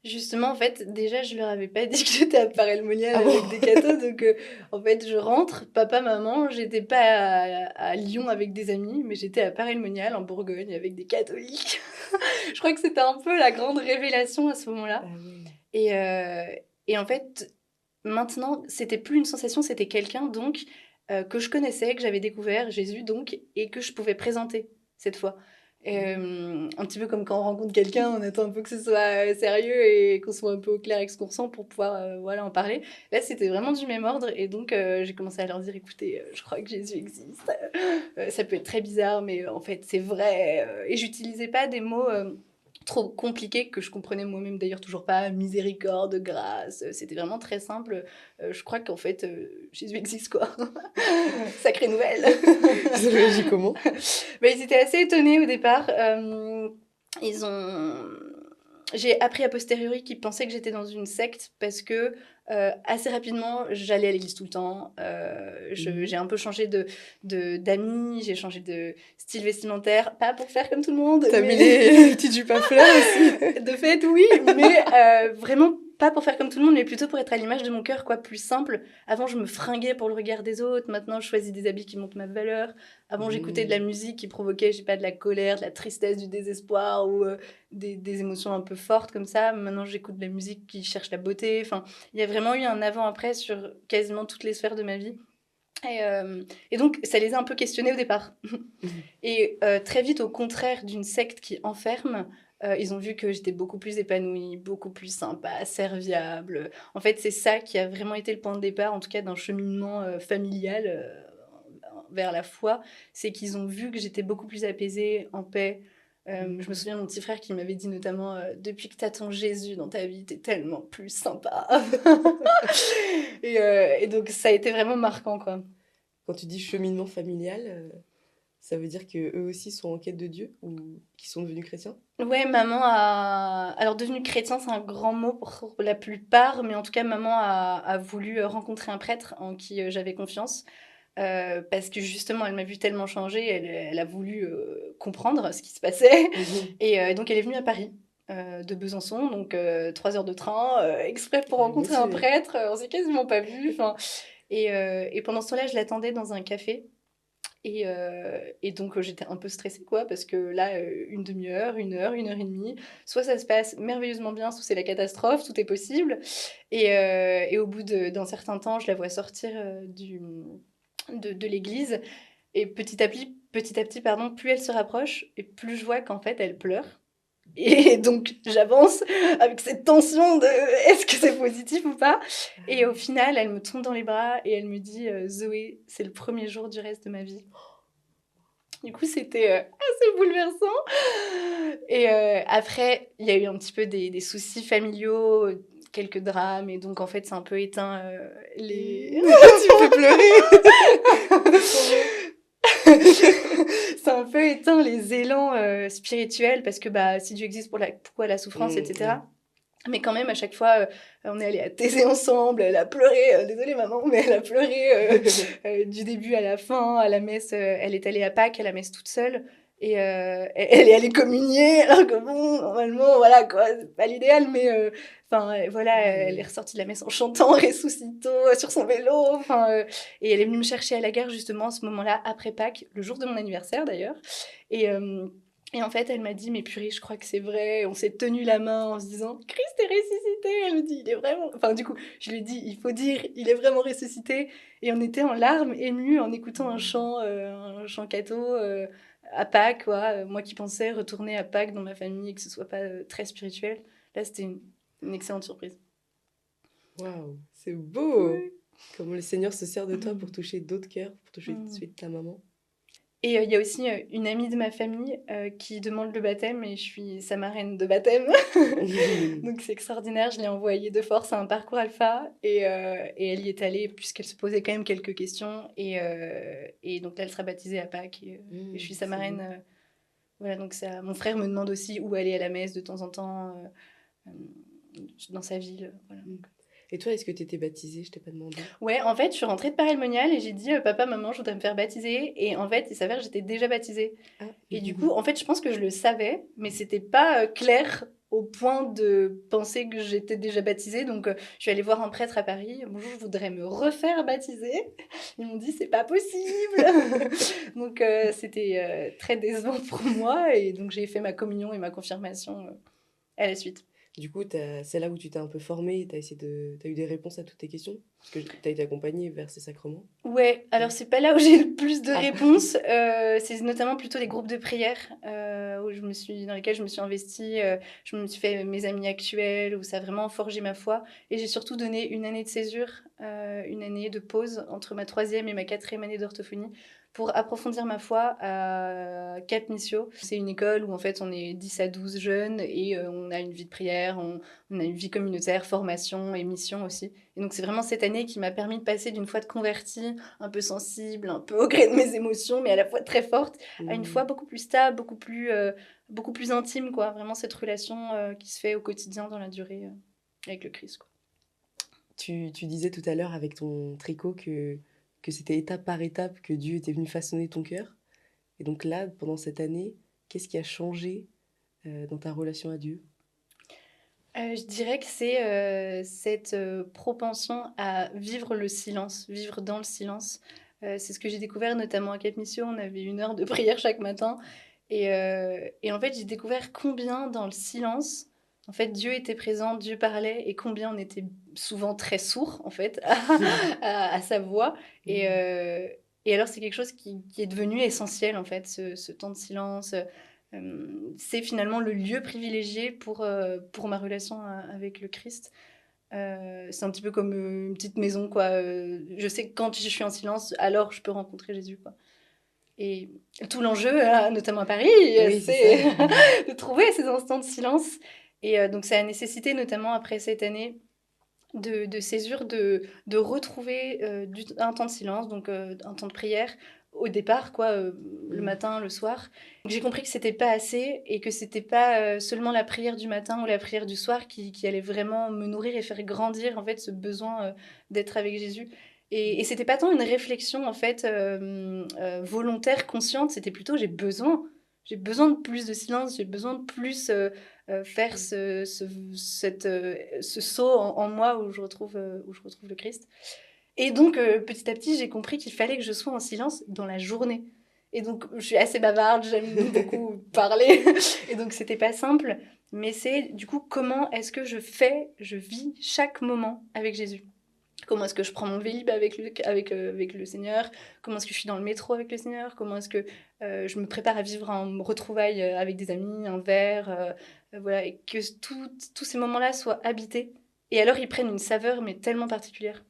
Justement, en fait, déjà, je leur avais pas dit que j'étais à Paray-le-Monial Ah bon? avec des cathos, donc en fait, je rentre, papa, maman, j'étais pas à Lyon avec des amis, mais j'étais à Paray-le-Monial en Bourgogne avec des catholiques. Je crois que c'était un peu la grande révélation à ce moment-là. Ah ouais. Et, et en fait, maintenant, c'était plus une sensation, c'était quelqu'un donc que je connaissais, que j'avais découvert, Jésus donc, et que je pouvais présenter cette fois. Un petit peu comme quand on rencontre quelqu'un, on attend un peu que ce soit sérieux et qu'on soit un peu au clair avec ce qu'on ressent pour pouvoir voilà, en parler. Là, c'était vraiment du même ordre et donc j'ai commencé à leur dire écoutez, je crois que Jésus existe. Ça peut être très bizarre, mais en fait, c'est vrai. Et j'utilisais pas des mots trop compliqué que je comprenais moi-même d'ailleurs toujours pas. Miséricorde, grâce, c'était vraiment très simple. Je crois qu'en fait, Jésus existe, quoi. Sacrée nouvelle. Ils ont réagi comment? Bah, ils étaient assez étonnés au départ. Ils ont... J'ai appris a posteriori qu'ils pensaient que j'étais dans une secte parce que assez rapidement, j'allais à l'église tout le temps. J'ai un peu changé d'amis, j'ai changé de style vestimentaire, pas pour faire comme tout le monde. T'as mais... mis les petites jupes à fleurs aussi? De fait, oui, mais vraiment pas pour faire comme tout le monde, mais plutôt pour être à l'image de mon cœur, quoi, plus simple. Avant, je me fringuais pour le regard des autres. Maintenant, je choisis des habits qui montent ma valeur. Avant, j'écoutais de la musique qui provoquait, je sais pas, de la colère, de la tristesse, du désespoir ou des émotions un peu fortes comme ça. Maintenant, j'écoute de la musique qui cherche la beauté. Enfin, il y a vraiment eu un avant-après sur quasiment toutes les sphères de ma vie. Et donc, ça les a un peu questionnés au départ. Et très vite, au contraire d'une secte qui enferme, ils ont vu que j'étais beaucoup plus épanouie, beaucoup plus sympa, serviable. En fait, c'est ça qui a vraiment été le point de départ, en tout cas d'un cheminement familial vers la foi. C'est qu'ils ont vu que j'étais beaucoup plus apaisée, en paix. Je me souviens de mon petit frère qui m'avait dit notamment depuis que t'as ton Jésus dans ta vie, t'es tellement plus sympa. Et donc, ça a été vraiment marquant, quoi. Quand tu dis cheminement familial, ça veut dire que eux aussi sont en quête de Dieu ou qu'ils sont devenus chrétiens? Ouais, maman a... Alors, devenu chrétien, c'est un grand mot pour la plupart, mais en tout cas, maman a voulu rencontrer un prêtre en qui j'avais confiance, parce que justement, elle m'a vu tellement changer, elle a voulu comprendre ce qui se passait, et donc elle est venue à Paris. De Besançon, donc 3 heures de train, exprès pour Elle est rencontrer un motivée. prêtre, on s'est quasiment pas vus. Et pendant ce temps-là, je l'attendais dans un café. Et donc, j'étais un peu stressée, quoi, parce que là, une demi-heure, une heure et demie, soit ça se passe merveilleusement bien, soit c'est la catastrophe, tout est possible. Et au bout d'un certain temps, je la vois sortir de l'église, et petit à petit, pardon, plus elle se rapproche, et plus je vois qu'en fait, elle pleure. Et donc, j'avance avec cette tension de est-ce que c'est positif ou pas. Et au final, elle me tombe dans les bras et elle me dit Zoé, c'est le premier jour du reste de ma vie. Du coup, c'était assez bouleversant. Et après, il y a eu un petit peu des soucis familiaux, quelques drames. Et donc, en fait, c'est un peu éteint les... Tu me fais pleurer. C'est un peu éteint les élans spirituels parce que bah, si Dieu existe, pourquoi la souffrance, etc. Mais quand même, à chaque fois, on est allé à Thésée ensemble, elle a pleuré, désolée maman, mais elle a pleuré du début à la fin, à la messe, elle est allée à Pâques, à la messe toute seule, et elle est allée communier, alors que bon, normalement, voilà quoi, c'est pas l'idéal, mais voilà, elle est ressortie de la messe en chantant Ressuscito sur son vélo, et elle est venue me chercher à la gare justement à ce moment-là, après Pâques, le jour de mon anniversaire d'ailleurs, et... Et en fait, elle m'a dit, mais purée, je crois que c'est vrai. On s'est tenu la main en se disant, Christ est ressuscité. Elle me dit, il est vraiment... Enfin, du coup, je lui ai dit, il faut dire, il est vraiment ressuscité. Et on était en larmes, émus, en écoutant un chant catho à Pâques, quoi. Moi qui pensais retourner à Pâques dans ma famille et que ce soit pas très spirituel. Là, c'était une excellente surprise. Waouh, c'est beau! Ouais. Comment le Seigneur se sert de toi pour toucher d'autres cœurs, pour toucher celui de ta maman. Et il y a aussi une amie de ma famille qui demande le baptême et je suis sa marraine de baptême. Donc c'est extraordinaire, je l'ai envoyée de force à un parcours alpha et elle y est allée puisqu'elle se posait quand même quelques questions. Et donc là, elle sera baptisée à Pâques et je suis sa marraine. Voilà, donc ça, mon frère me demande aussi où aller à la messe de temps en temps dans sa ville. Voilà. Et toi, est-ce que tu étais baptisée? Je t'ai pas demandé. Ouais, en fait, je suis rentrée de Paray le Monial et j'ai dit papa, maman, je voudrais me faire baptiser. Et en fait, il s'avère que j'étais déjà baptisée. Ah. Et du coup, en fait, je pense que je le savais, mais c'était pas clair au point de penser que j'étais déjà baptisée. Donc, je suis allée voir un prêtre à Paris. Bonjour, je voudrais me refaire baptiser. Ils m'ont dit, c'est pas possible. Donc, c'était très décevant pour moi. Et donc, j'ai fait ma communion et ma confirmation à la suite. Du coup, c'est là où tu t'es un peu formée, t'as eu des réponses à toutes tes questions? Parce que t'as été accompagnée vers ces sacrements. Ouais, alors c'est pas là où j'ai le plus de réponses. C'est notamment plutôt les groupes de prière dans lesquels je me suis investie. Je me suis fait mes amis actuels, où ça a vraiment forgé ma foi. Et j'ai surtout donné une année de césure une année de pause entre ma 3e et ma 4e année d'orthophonie pour approfondir ma foi à Cap Missio. C'est une école où en fait on est 10 à 12 jeunes et on a une vie de prière, on a une vie communautaire, formation et mission aussi. Et donc c'est vraiment cette année qui m'a permis de passer d'une foi de convertie, un peu sensible, un peu au gré de mes émotions, mais à la fois très forte, à une foi beaucoup plus stable, beaucoup plus intime, quoi. Vraiment cette relation qui se fait au quotidien dans la durée avec le Christ, quoi. Tu disais tout à l'heure avec ton tricot que c'était étape par étape que Dieu était venu façonner ton cœur. Et donc là, pendant cette année, qu'est-ce qui a changé dans ta relation à Dieu? Je dirais que c'est cette propension à vivre le silence, vivre dans le silence. C'est ce que j'ai découvert notamment à Cap Mission. On avait 1 heure de prière chaque matin. Et en fait, j'ai découvert combien dans le silence, en fait, Dieu était présent, Dieu parlait, et combien on était souvent très sourds, en fait, à sa voix. Et alors, c'est quelque chose qui est devenu essentiel, en fait, ce temps de silence. C'est finalement le lieu privilégié pour ma relation avec le Christ. C'est un petit peu comme une petite maison, quoi. Je sais que quand je suis en silence, alors je peux rencontrer Jésus, quoi. Et tout l'enjeu, notamment à Paris, Oui, c'est c'est ça. de trouver ces instants de silence. Et donc ça a nécessité, notamment après cette année, de césure, de retrouver un temps de silence, donc un temps de prière, au départ, quoi, le matin, le soir. Donc, j'ai compris que c'était pas assez et que c'était pas seulement la prière du matin ou la prière du soir qui allait vraiment me nourrir et faire grandir en fait ce besoin d'être avec Jésus. Et c'était pas tant une réflexion en fait volontaire, consciente, c'était plutôt j'ai besoin de plus de silence, j'ai besoin de plus faire ce saut en moi où je retrouve le Christ. Et donc, petit à petit, j'ai compris qu'il fallait que je sois en silence dans la journée. Et donc, je suis assez bavarde, j'aime beaucoup parler. Et donc, c'était pas simple. Mais c'est du coup, comment est-ce que je vis chaque moment avec Jésus? Comment est-ce que je prends mon Vélib avec le Seigneur? Comment est-ce que je suis dans le métro avec le Seigneur? Comment est-ce que je me prépare à vivre un retrouvaille avec des amis, un verre, voilà, et que tous ces moments-là soient habités. Et alors, ils prennent une saveur, mais tellement particulière.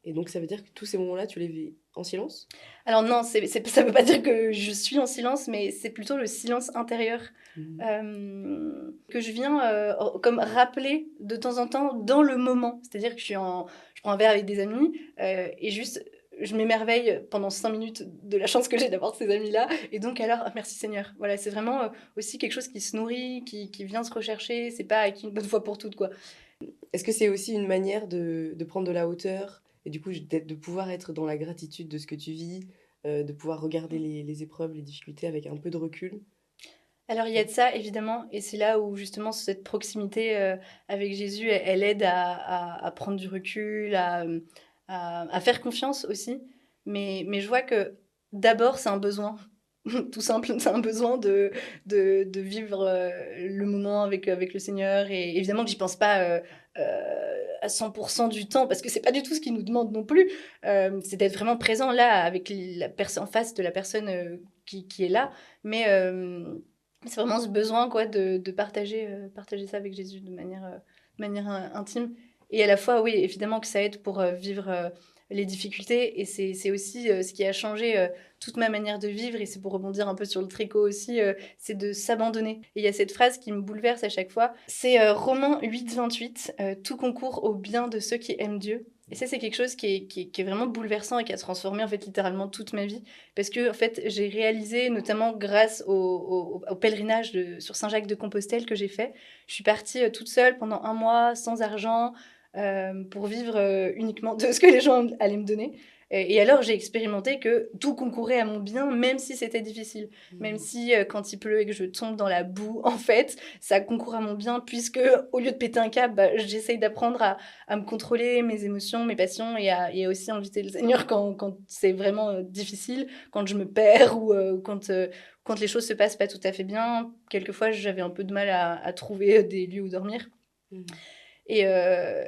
Et donc ça veut dire que tous ces moments-là, tu les vis en silence? Alors non, ça veut pas dire que je suis en silence, mais c'est plutôt le silence intérieur Mhm. que je viens comme rappeler de temps en temps dans le moment. C'est-à-dire que je prends un verre avec des amis et juste je m'émerveille pendant 5 minutes de la chance que j'ai d'avoir ces amis-là. Et donc alors, merci Seigneur. Voilà, c'est vraiment aussi quelque chose qui se nourrit, qui vient se rechercher. C'est pas acquis une bonne fois pour toutes, quoi. Est-ce que c'est aussi une manière de prendre de la hauteur et du coup de pouvoir être dans la gratitude de ce que tu vis, de pouvoir regarder les épreuves, les difficultés avec un peu de recul? Alors il y a de ça évidemment, et c'est là où justement cette proximité avec Jésus, elle aide à prendre du recul, à faire confiance aussi. Mais je vois que d'abord c'est un besoin, tout simple, c'est un besoin de vivre le moment avec le Seigneur. Et évidemment que j'y pense pas à 100% du temps, parce que c'est pas du tout ce qu'il nous demande non plus. C'est d'être vraiment présent là, avec la personne en face de la personne qui est là. Mais c'est vraiment ce besoin quoi, de partager ça avec Jésus de manière intime. Et à la fois, oui, évidemment que ça aide pour vivre les difficultés. Et c'est aussi ce qui a changé toute ma manière de vivre. Et c'est pour rebondir un peu sur le tricot aussi, c'est de s'abandonner. Et il y a cette phrase qui me bouleverse à chaque fois. C'est Romains 8, 28, tout concourt au bien de ceux qui aiment Dieu. Et ça, c'est quelque chose qui est vraiment bouleversant et qui a transformé en fait littéralement toute ma vie. Parce que en fait, j'ai réalisé, notamment grâce au pèlerinage sur Saint-Jacques-de-Compostelle que j'ai fait, je suis partie toute seule pendant 1 mois, sans argent, pour vivre uniquement de ce que les gens allaient me donner. Et alors, j'ai expérimenté que tout concourait à mon bien, même si c'était difficile. Même si, quand il pleut et que je tombe dans la boue, en fait, ça concourt à mon bien, puisque au lieu de péter un câble, bah, j'essaye d'apprendre à me contrôler mes émotions, mes passions, et à aussi inviter le Seigneur quand c'est vraiment difficile, quand je me perds ou quand les choses se passent pas tout à fait bien. Quelquefois, j'avais un peu de mal à trouver des lieux où dormir. Mhm. Et, euh,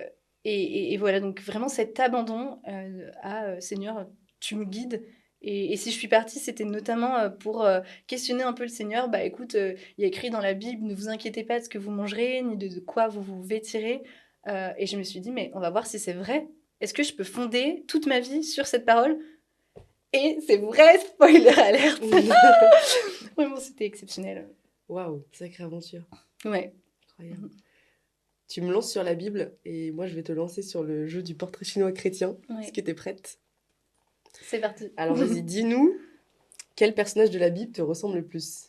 et voilà, donc vraiment cet abandon à Seigneur, tu me guides. Et si je suis partie, c'était notamment pour questionner un peu le Seigneur. Bah écoute, il y a écrit dans la Bible, ne vous inquiétez pas de ce que vous mangerez, ni de quoi vous vous vêtirez. Et je me suis dit, mais on va voir si c'est vrai. est-ce que je peux fonder toute ma vie sur cette parole? Et c'est vrai, spoiler alert. Vraiment, c'était exceptionnel. Waouh, sacrée aventure. Ouais. Incroyable. Tu me lances sur la Bible et moi je vais te lancer sur le jeu du portrait chinois chrétien. Ouais. Est-ce que t'es prête? C'est parti. Alors vas-y, dis-nous, quel personnage de la Bible te ressemble le plus?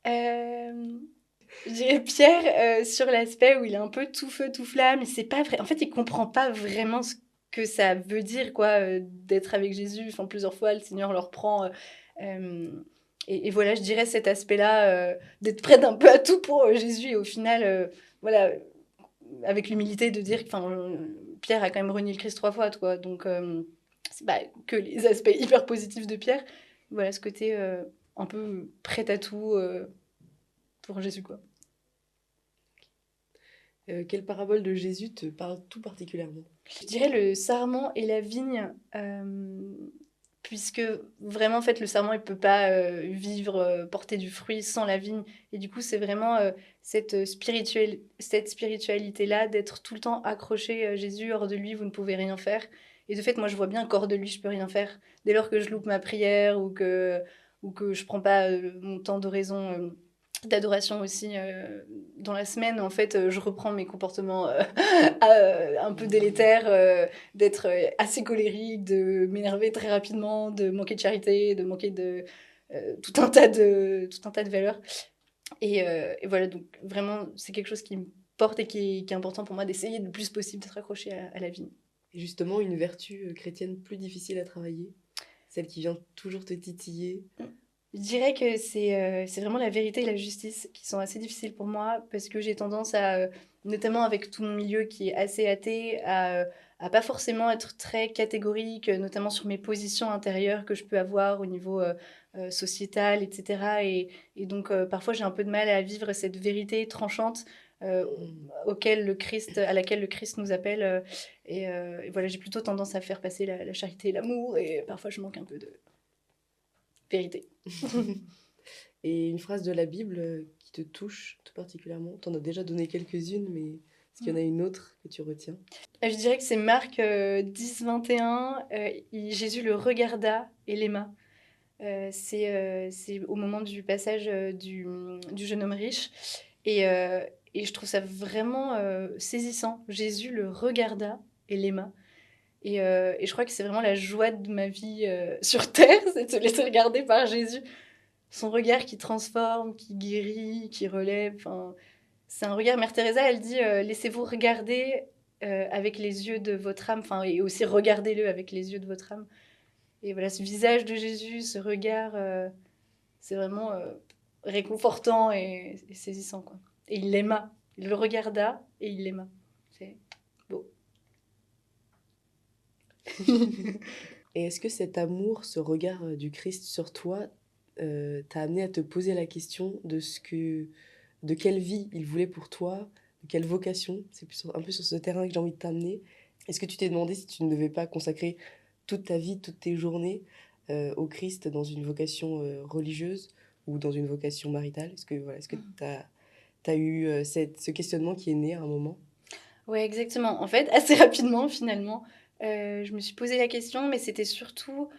Je dirais Pierre sur l'aspect où il est un peu tout feu, tout flamme. Il sait pas vrai. En fait, il comprend pas vraiment ce que ça veut dire, quoi, d'être avec Jésus. Enfin, plusieurs fois, le Seigneur leur prend. Et voilà, je dirais cet aspect-là, d'être prête un peu à tout pour Jésus. Et au final, voilà, avec l'humilité de dire que Pierre a quand même renié le Christ 3 fois, quoi. Donc, c'est pas que les aspects hyper positifs de Pierre. Voilà, ce côté un peu prête à tout pour Jésus, quoi. Quelle parabole de Jésus te parle tout particulièrement? Je dirais le sarment et la vigne, puisque vraiment, en fait, le sarment, il peut pas vivre, porter du fruit sans la vigne. Et du coup, c'est vraiment cette spiritualité-là, d'être tout le temps accroché à Jésus. Hors de lui, vous ne pouvez rien faire. Et de fait, moi, je vois bien qu'hors de lui, je peux rien faire. Dès lors que je loupe ma prière ou que je prends pas mon temps d'oraison, d'adoration aussi dans la semaine, en fait, je reprends mes comportements un peu délétères, d'être assez colérique, de m'énerver très rapidement, de manquer de charité, de manquer de tout un tas de valeurs. Et voilà, donc vraiment, c'est quelque chose qui me porte et qui est important pour moi d'essayer le plus possible d'être accroché à la vie. Et justement, une vertu chrétienne plus difficile à travailler, celle qui vient toujours te titiller. Je dirais que c'est vraiment la vérité et la justice qui sont assez difficiles pour moi parce que j'ai tendance à, notamment avec tout mon milieu qui est assez athée, à pas forcément être très catégorique, notamment sur mes positions intérieures que je peux avoir au niveau sociétal, etc. Et donc parfois j'ai un peu de mal à vivre cette vérité tranchante à laquelle le Christ nous appelle. Et voilà, j'ai plutôt tendance à faire passer la charité et l'amour et parfois je manque un peu de vérité. Et une phrase de la Bible qui te touche tout particulièrement? T'en as déjà donné quelques-unes, mais est-ce qu'il y en a une autre que tu retiens? Je dirais que c'est Marc 10, 21. Jésus le regarda et l'aima. C'est au moment du passage du jeune homme riche. Et je trouve ça vraiment saisissant. Jésus le regarda et l'aima. Et je crois que c'est vraiment la joie de ma vie sur Terre, c'est de se laisser regarder par Jésus. Son regard qui transforme, qui guérit, qui relève. Enfin, c'est un regard. Mère Teresa, elle dit laissez-vous regarder avec les yeux de votre âme. Enfin, et aussi regardez-le avec les yeux de votre âme. Et voilà, ce visage de Jésus, ce regard, c'est vraiment réconfortant et saisissant, quoi. Et il l'aima. Il le regarda et il l'aima. C'est beau. Et est-ce que cet amour, ce regard du Christ sur toi, t'a amené à te poser la question de quelle vie il voulait pour toi, de quelle vocation? C'est un peu sur ce terrain que j'ai envie de t'amener. Est-ce que tu t'es demandé si tu ne devais pas consacrer toute ta vie, toutes tes journées au Christ dans une vocation religieuse ou dans une vocation maritale? Est-ce que t'as eu ce questionnement qui est né à un moment? Ouais, exactement. En fait, assez rapidement, finalement, je me suis posé la question, mais c'était surtout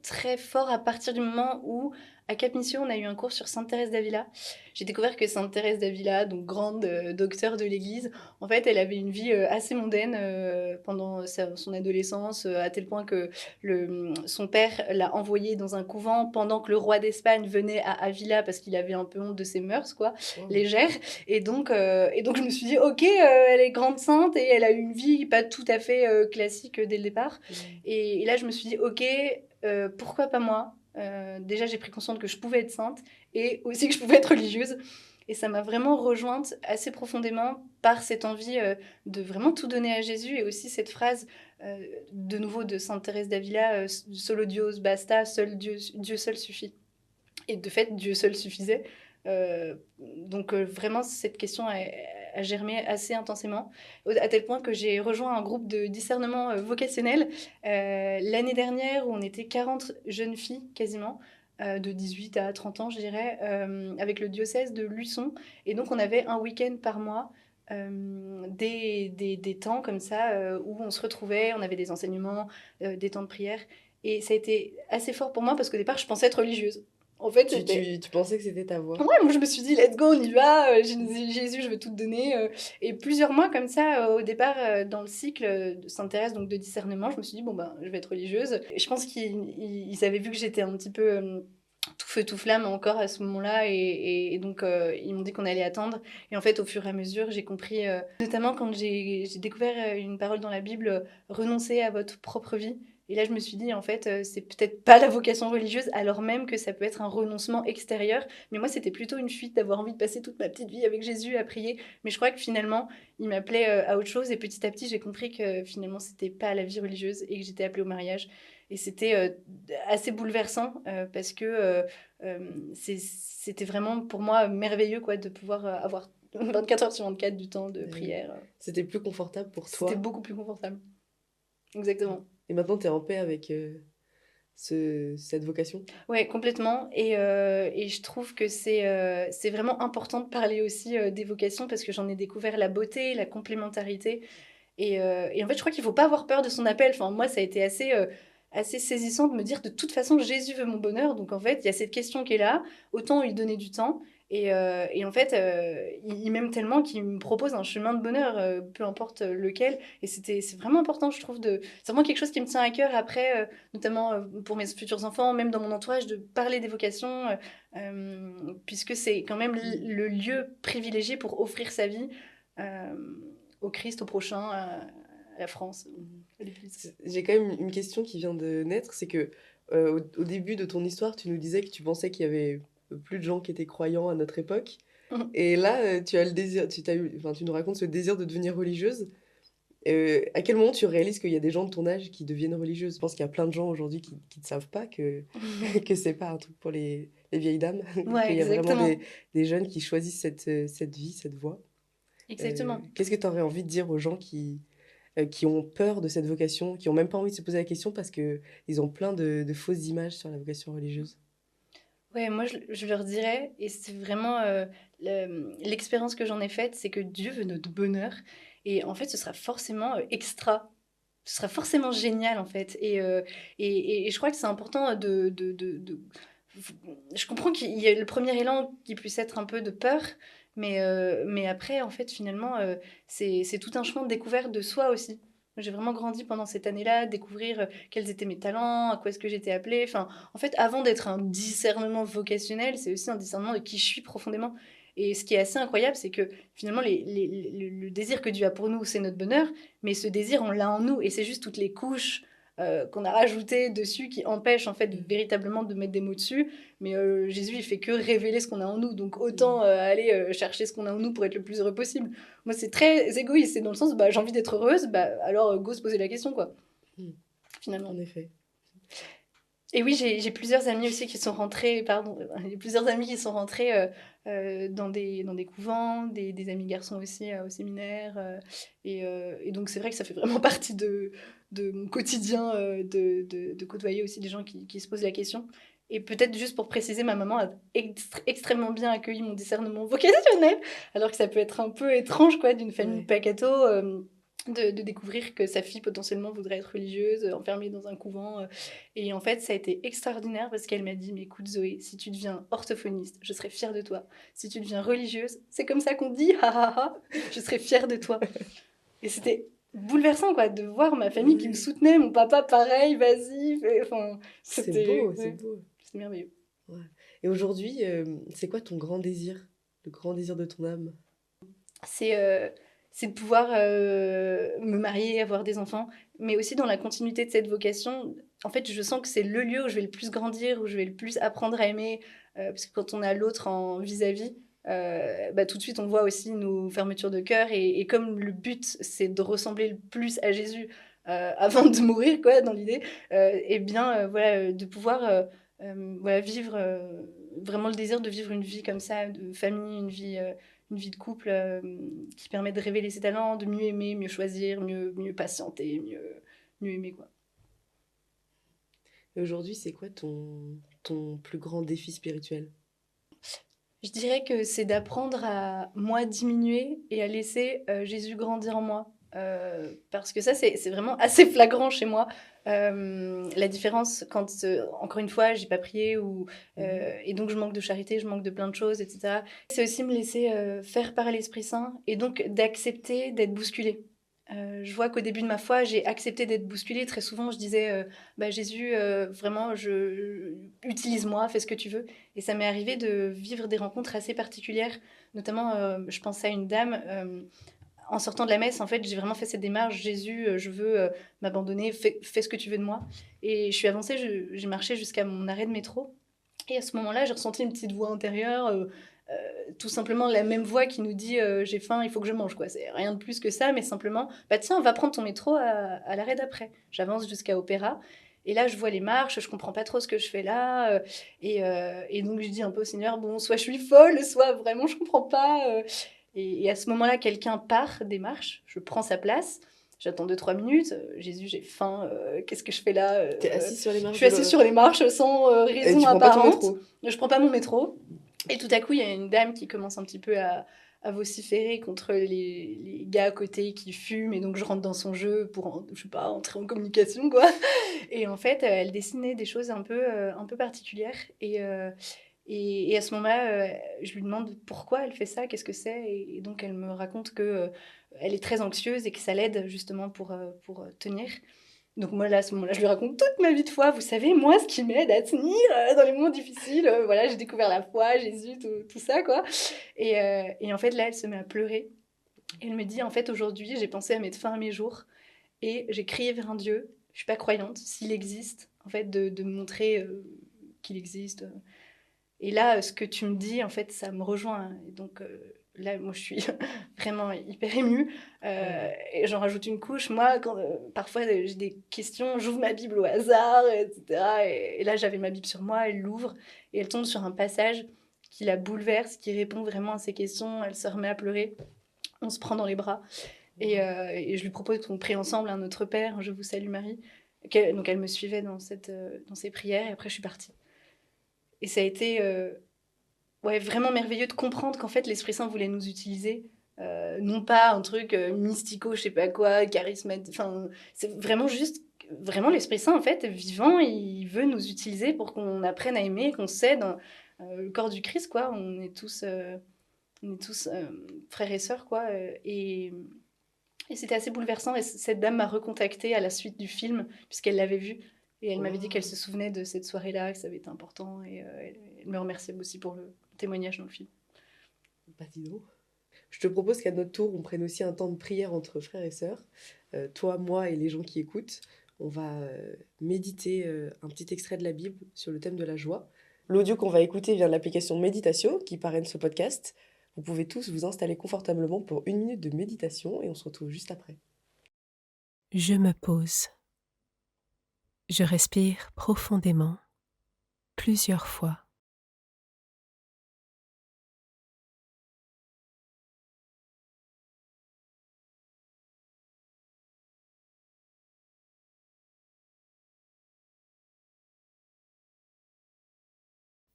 très fort à partir du moment où, à Cap Mission, on a eu un cours sur Sainte Thérèse d'Avila. J'ai découvert que Sainte Thérèse d'Avila, donc grande docteure de l'Église, en fait, elle avait une vie assez mondaine pendant son adolescence, à tel point que son père l'a envoyée dans un couvent pendant que le roi d'Espagne venait à Avila parce qu'il avait un peu honte de ses mœurs, quoi, Wow. légères. Et donc je me suis dit, ok, elle est grande sainte et elle a eu une vie pas tout à fait classique dès le départ. Et là, je me suis dit, ok, pourquoi pas moi? Déjà, j'ai pris conscience que je pouvais être sainte et aussi que je pouvais être religieuse. Et ça m'a vraiment rejointe assez profondément par cette envie de vraiment tout donner à Jésus et aussi cette phrase de nouveau de Sainte Thérèse d'Avila, solo Dios basta, seul Dieu, Dieu seul suffit. Et de fait, Dieu seul suffisait. Donc vraiment, cette question a germé assez intensément, à tel point que j'ai rejoint un groupe de discernement vocationnel l'année dernière où on était 40 jeunes filles quasiment, de 18 à 30 ans je dirais, avec le diocèse de Luçon. Et donc on avait un week-end par mois des temps comme ça où on se retrouvait, on avait des enseignements, des temps de prière. Et ça a été assez fort pour moi parce qu'au départ, je pensais être religieuse. En fait, c'était Tu pensais que c'était ta voix? ouais, moi je me suis dit, let's go, on y va, Jésus, je veux tout te donner. Et plusieurs mois comme ça, au départ, dans le cycle de synthèse, donc de discernement, je me suis dit, bon ben, je vais être religieuse. Et je pense qu'ils avaient vu que j'étais un petit peu tout feu, tout flamme encore à ce moment-là, et donc ils m'ont dit qu'on allait attendre. Et en fait, au fur et à mesure, j'ai compris, notamment quand j'ai découvert une parole dans la Bible, renoncer à votre propre vie. Et là, je me suis dit, en fait, c'est peut-être pas la vocation religieuse, alors même que ça peut être un renoncement extérieur. Mais moi, c'était plutôt une fuite d'avoir envie de passer toute ma petite vie avec Jésus à prier. Mais je crois que finalement, il m'appelait à autre chose. Et petit à petit, j'ai compris que finalement, c'était pas la vie religieuse et que j'étais appelée au mariage. Et c'était assez bouleversant parce que c'était vraiment pour moi merveilleux quoi, de pouvoir avoir 24 heures sur 24 du temps de prière. C'était plus confortable pour C'était toi. beaucoup plus confortable. Exactement. Et maintenant, tu es en paix avec cette vocation? Ouais, complètement. Et je trouve que c'est vraiment important de parler aussi des vocations parce que j'en ai découvert la beauté, la complémentarité. Et en fait, je crois qu'il ne faut pas avoir peur de son appel. Enfin, moi, ça a été assez saisissant de me dire de toute façon, Jésus veut mon bonheur. Donc, en fait, il y a cette question qui est là. Autant lui donner du temps. Et en fait, il m'aime tellement qu'il me propose un chemin de bonheur, peu importe lequel. Et c'est vraiment important, je trouve. C'est vraiment quelque chose qui me tient à cœur après, notamment pour mes futurs enfants, même dans mon entourage, de parler des vocations, puisque c'est quand même le lieu privilégié pour offrir sa vie. euh, au Christ, au prochain, à la France, à l'Église. J'ai quand même une question qui vient de naître, c'est que au début de ton histoire, tu nous disais que tu pensais qu'il y avait plus de gens qui étaient croyants à notre époque. Et là, tu as le désir, enfin, tu nous racontes ce désir de devenir religieuse. À quel moment tu réalises qu'il y a des gens de ton âge qui deviennent religieuses? Je pense qu'il y a plein de gens aujourd'hui qui ne savent pas que, que c'est pas un truc pour les vieilles dames, Ouais, qu'il y a vraiment exactement. des jeunes qui choisissent cette vie, cette voie. Exactement. Qu'est-ce que tu aurais envie de dire aux gens qui ont peur de cette vocation, qui ont même pas envie de se poser la question parce que ils ont plein de fausses images sur la vocation religieuse? Ouais, moi je leur dirais, et c'est vraiment l'expérience que j'en ai faite, c'est que Dieu veut notre bonheur. Et en fait, ce sera forcément extra. Ce sera forcément génial, en fait. Et je crois que c'est important je comprends qu'il y a le premier élan qui puisse être un peu de peur, mais après, en fait, finalement, c'est tout un chemin de découverte de soi aussi. J'ai vraiment grandi pendant cette année-là, découvrir quels étaient mes talents, à quoi est-ce que j'étais appelée. Enfin, en fait, avant d'être un discernement vocationnel, c'est aussi un discernement de qui je suis profondément. Et ce qui est assez incroyable, c'est que finalement, le désir que Dieu a pour nous, c'est notre bonheur, mais ce désir, on l'a en nous, et c'est juste toutes les couches qu'on a rajoutées dessus qui empêchent en fait véritablement de mettre des mots dessus. Mais Jésus, il fait que révéler ce qu'on a en nous, donc autant aller chercher ce qu'on a en nous pour être le plus heureux possible. Moi, c'est très égoïste, c'est dans le sens, bah, j'ai envie d'être heureuse, bah, alors go se poser la question, quoi, Mm. finalement. En effet. Et oui, j'ai plusieurs amis aussi qui sont rentrés, pardon, j'ai plusieurs amis qui sont rentrés dans des couvents, des amis garçons aussi au séminaire. Et donc, c'est vrai que ça fait vraiment partie de mon quotidien de côtoyer aussi des gens qui se posent la question. Et peut-être juste pour préciser, ma maman a extrêmement bien accueilli mon discernement vocationnel, alors que ça peut être un peu étrange, quoi, d'une famille Ouais. pacato. De découvrir que sa fille potentiellement voudrait être religieuse, enfermée dans un couvent. Et en fait, ça a été extraordinaire parce qu'elle m'a dit, mais écoute Zoé, si tu deviens orthophoniste, je serai fière de toi. Si tu deviens religieuse, c'est comme ça qu'on dit, ha ha ha, je serai fière de toi. Et c'était bouleversant quoi, de voir ma famille qui me Ouais. soutenait, mon papa pareil, vas-y. Enfin, C'est beau, c'était c'est beau. c'était merveilleux. Ouais. Et aujourd'hui, c'est quoi ton grand désir? Le grand désir de ton âme? C'est c'est de pouvoir me marier, avoir des enfants, mais aussi dans la continuité de cette vocation. En fait, je sens que c'est le lieu où je vais le plus grandir, où je vais le plus apprendre à aimer, parce que quand on a l'autre en vis-à-vis, bah, tout de suite on voit aussi nos fermetures de cœur, et comme le but c'est de ressembler le plus à Jésus avant de mourir, quoi, dans l'idée, et bien voilà, de pouvoir voilà, vivre vraiment le désir de vivre une vie comme ça, de famille, une vie de couple qui permet de révéler ses talents, de mieux aimer, mieux choisir, mieux patienter, mieux aimer, quoi. Et aujourd'hui, c'est quoi ton plus grand défi spirituel? Je dirais que c'est d'apprendre à moi diminuer et à laisser Jésus grandir en moi. Parce que ça, c'est vraiment assez flagrant chez moi. La différence quand, encore une fois, j'ai pas prié et donc je manque de charité, je manque de plein de choses, etc. C'est aussi me laisser faire par l'Esprit Saint et donc d'accepter d'être bousculée. Je vois qu'au début de ma foi, j'ai accepté d'être bousculée. Très souvent, je disais bah, Jésus, vraiment, utilise-moi, fais ce que tu veux. Et ça m'est arrivé de vivre des rencontres assez particulières. Notamment, je pensais à une dame. En sortant de la messe, en fait, j'ai vraiment fait cette démarche. Jésus, je veux m'abandonner, fais ce que tu veux de moi. Et je suis avancée, j'ai marché jusqu'à mon arrêt de métro. Et à ce moment-là, j'ai ressenti une petite voix intérieure, tout simplement la même voix qui nous dit j'ai faim, il faut que je mange. Quoi. C'est rien de plus que ça, mais simplement, bah tiens, va prendre ton métro à l'arrêt d'après. J'avance jusqu'à Opéra. Et là, je vois les marches, je comprends pas trop ce que je fais là. Et donc, je dis un peu au Seigneur, bon, soit je suis folle, soit vraiment je comprends pas. Et à ce moment-là, quelqu'un part des marches, je prends sa place. J'attends 2-3 minutes. Jésus, j'ai faim. Qu'est-ce que je fais là T'es assis sur les Je marches suis assise sur les marches sans Et raison tu prends pas ton apparente. métro. Je prends pas mon métro. Et tout à coup, il y a une dame qui commence un petit peu à vociférer contre les gars à côté qui fument. Et donc, je rentre dans son jeu pour, je sais pas, entrer en communication, quoi. Et en fait, elle dessinait des choses un peu particulières. Et à ce moment-là, je lui demande pourquoi elle fait ça, qu'est-ce que c'est. Et donc, elle me raconte que elle est très anxieuse et que ça l'aide justement pour tenir. Donc moi, là, à ce moment-là, je lui raconte toute ma vie de foi. Vous savez, moi, ce qui m'aide à tenir dans les moments difficiles, voilà, j'ai découvert la foi, Jésus, tout ça, quoi. Et en fait, là, elle se met à pleurer. Et elle me dit, en fait, aujourd'hui, j'ai pensé à mettre fin à mes jours et j'ai crié vers un Dieu. Je suis pas croyante, s'il existe, en fait, de me montrer qu'il existe. Et là, ce que tu me dis, en fait, ça me rejoint. Et donc là, moi, je suis vraiment hyper émue. Et j'en rajoute une couche. Moi, quand parfois j'ai des questions, j'ouvre ma Bible au hasard, etc. Et là, j'avais ma Bible sur moi, elle l'ouvre et elle tombe sur un passage qui la bouleverse, qui répond vraiment à ses questions. Elle se remet à pleurer. On se prend dans les bras. Et je lui propose qu'on prie ensemble un Notre Père, Je vous salue Marie. Donc elle me suivait dans ces prières et après je suis partie. Et ça a été ouais, vraiment merveilleux de comprendre qu'en fait l'Esprit Saint voulait nous utiliser. Non pas un truc mystico, je sais pas quoi, charismatique. Enfin, c'est vraiment juste, vraiment l'Esprit Saint en fait, vivant, il veut nous utiliser pour qu'on apprenne à aimer, qu'on cède le corps du Christ, quoi. On est tous frères et sœurs, quoi. Et c'était assez bouleversant. Et cette dame m'a recontactée à la suite du film, puisqu'elle l'avait vu. Et elle m'avait dit qu'elle se souvenait de cette soirée-là, que ça avait été important. Et elle me remerciait aussi pour le témoignage dans le film. Pas dis donc. Je te propose qu'à notre tour, on prenne aussi un temps de prière entre frères et sœurs. Toi, moi et les gens qui écoutent, on va méditer un petit extrait de la Bible sur le thème de la joie. L'audio qu'on va écouter vient de l'application Méditatio qui parraine ce podcast. Vous pouvez tous vous installer confortablement pour 1 minute de méditation et on se retrouve juste après. Je me pose. Je respire profondément, plusieurs fois.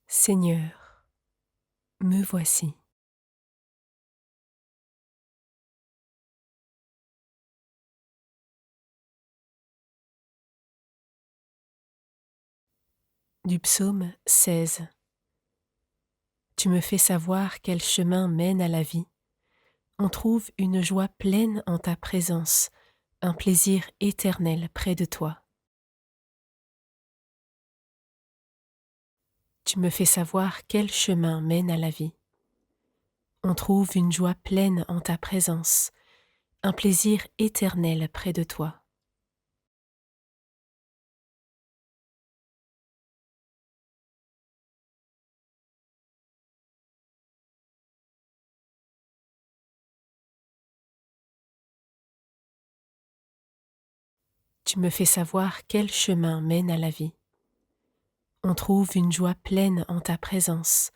Seigneur, me voici. Du psaume 16. Tu me fais savoir quel chemin mène à la vie. On trouve une joie pleine en ta présence, un plaisir éternel près de toi. Tu me fais savoir quel chemin mène à la vie. On trouve une joie pleine en ta présence, un plaisir éternel près de toi. Tu me fais savoir quel chemin mène à la vie. On trouve une joie pleine en ta présence,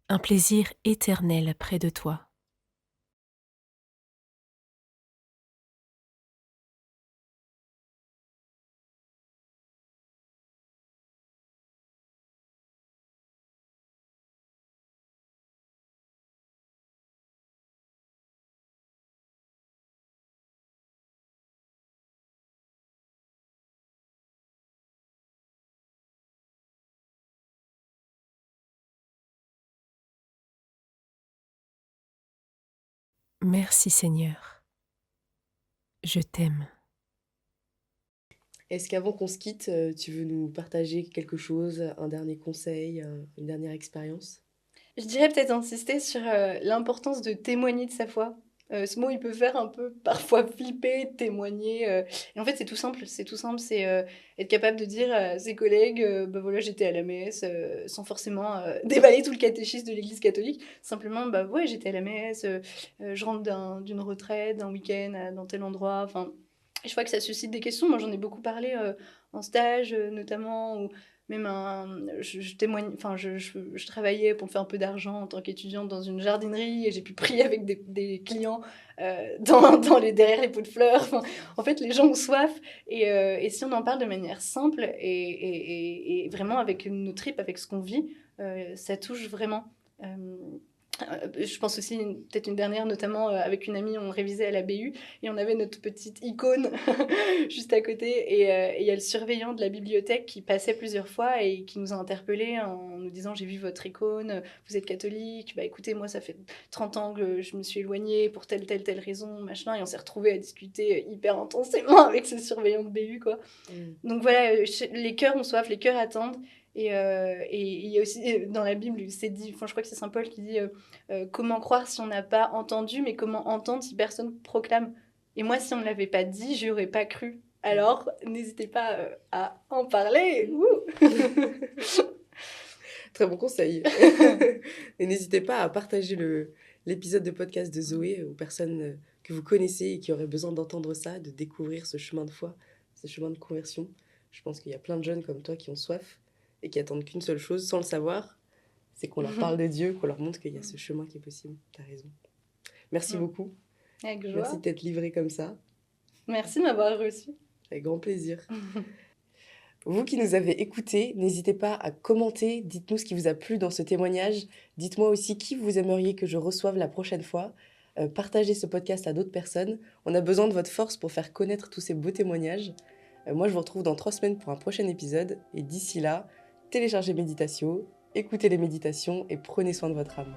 un plaisir éternel près de toi. Merci Seigneur. Je t'aime. Est-ce qu'avant qu'on se quitte, tu veux nous partager quelque chose, un dernier conseil, une dernière expérience? Je dirais peut-être insister sur l'importance de témoigner de sa foi. Ce mot, il peut faire un peu parfois flipper, témoigner. Et en fait, c'est tout simple, c'est être capable de dire à ses collègues, bah voilà, j'étais à la messe, sans forcément déballer tout le catéchisme de l'Église catholique. Simplement, bah ouais, j'étais à la messe, je rentre d'une retraite, d'un week-end dans tel endroit. Enfin, je vois que ça suscite des questions. Moi, j'en ai beaucoup parlé en stage, notamment, ou même je témoigne, enfin, je travaillais pour me faire un peu d'argent en tant qu'étudiante dans une jardinerie et j'ai pu prier avec des clients derrière les pots de fleurs. Enfin, en fait, les gens ont soif et si on en parle de manière simple et vraiment avec nos tripes, avec ce qu'on vit, ça touche vraiment. Je pense aussi, peut-être une dernière, notamment avec une amie, on révisait à la BU et on avait notre petite icône juste à côté. Et il y a le surveillant de la bibliothèque qui passait plusieurs fois et qui nous a interpellés en nous disant: j'ai vu votre icône, vous êtes catholique, bah écoutez, moi ça fait 30 ans que je me suis éloignée pour telle raison, machin. Et on s'est retrouvés à discuter hyper intensément avec ce surveillant de BU, quoi. Donc voilà, les cœurs ont soif, les cœurs attendent. Et il y a aussi dans la Bible, c'est dit, enfin, je crois que c'est Saint Paul qui dit comment croire si on n'a pas entendu, mais comment entendre si personne proclame. Et moi, si on ne me l'avait pas dit, je n'aurais pas cru. Alors, n'hésitez pas à en parler. Très bon conseil. Et n'hésitez pas à partager l'épisode de podcast de Zoé aux personnes que vous connaissez et qui auraient besoin d'entendre ça, de découvrir ce chemin de foi, ce chemin de conversion. Je pense qu'il y a plein de jeunes comme toi qui ont soif et qui attendent qu'une seule chose, sans le savoir, c'est qu'on leur parle de Dieu, qu'on leur montre qu'il y a ce chemin qui est possible. T'as raison. Merci beaucoup. Avec joie. Merci de t'être livré comme ça. Merci de m'avoir reçu. Avec grand plaisir. Vous qui nous avez écoutés, n'hésitez pas à commenter, dites-nous ce qui vous a plu dans ce témoignage. Dites-moi aussi qui vous aimeriez que je reçoive la prochaine fois. Partagez ce podcast à d'autres personnes. On a besoin de votre force pour faire connaître tous ces beaux témoignages. Moi, je vous retrouve dans 3 semaines pour un prochain épisode. Et d'ici là, téléchargez Méditatio, écoutez les méditations et prenez soin de votre âme.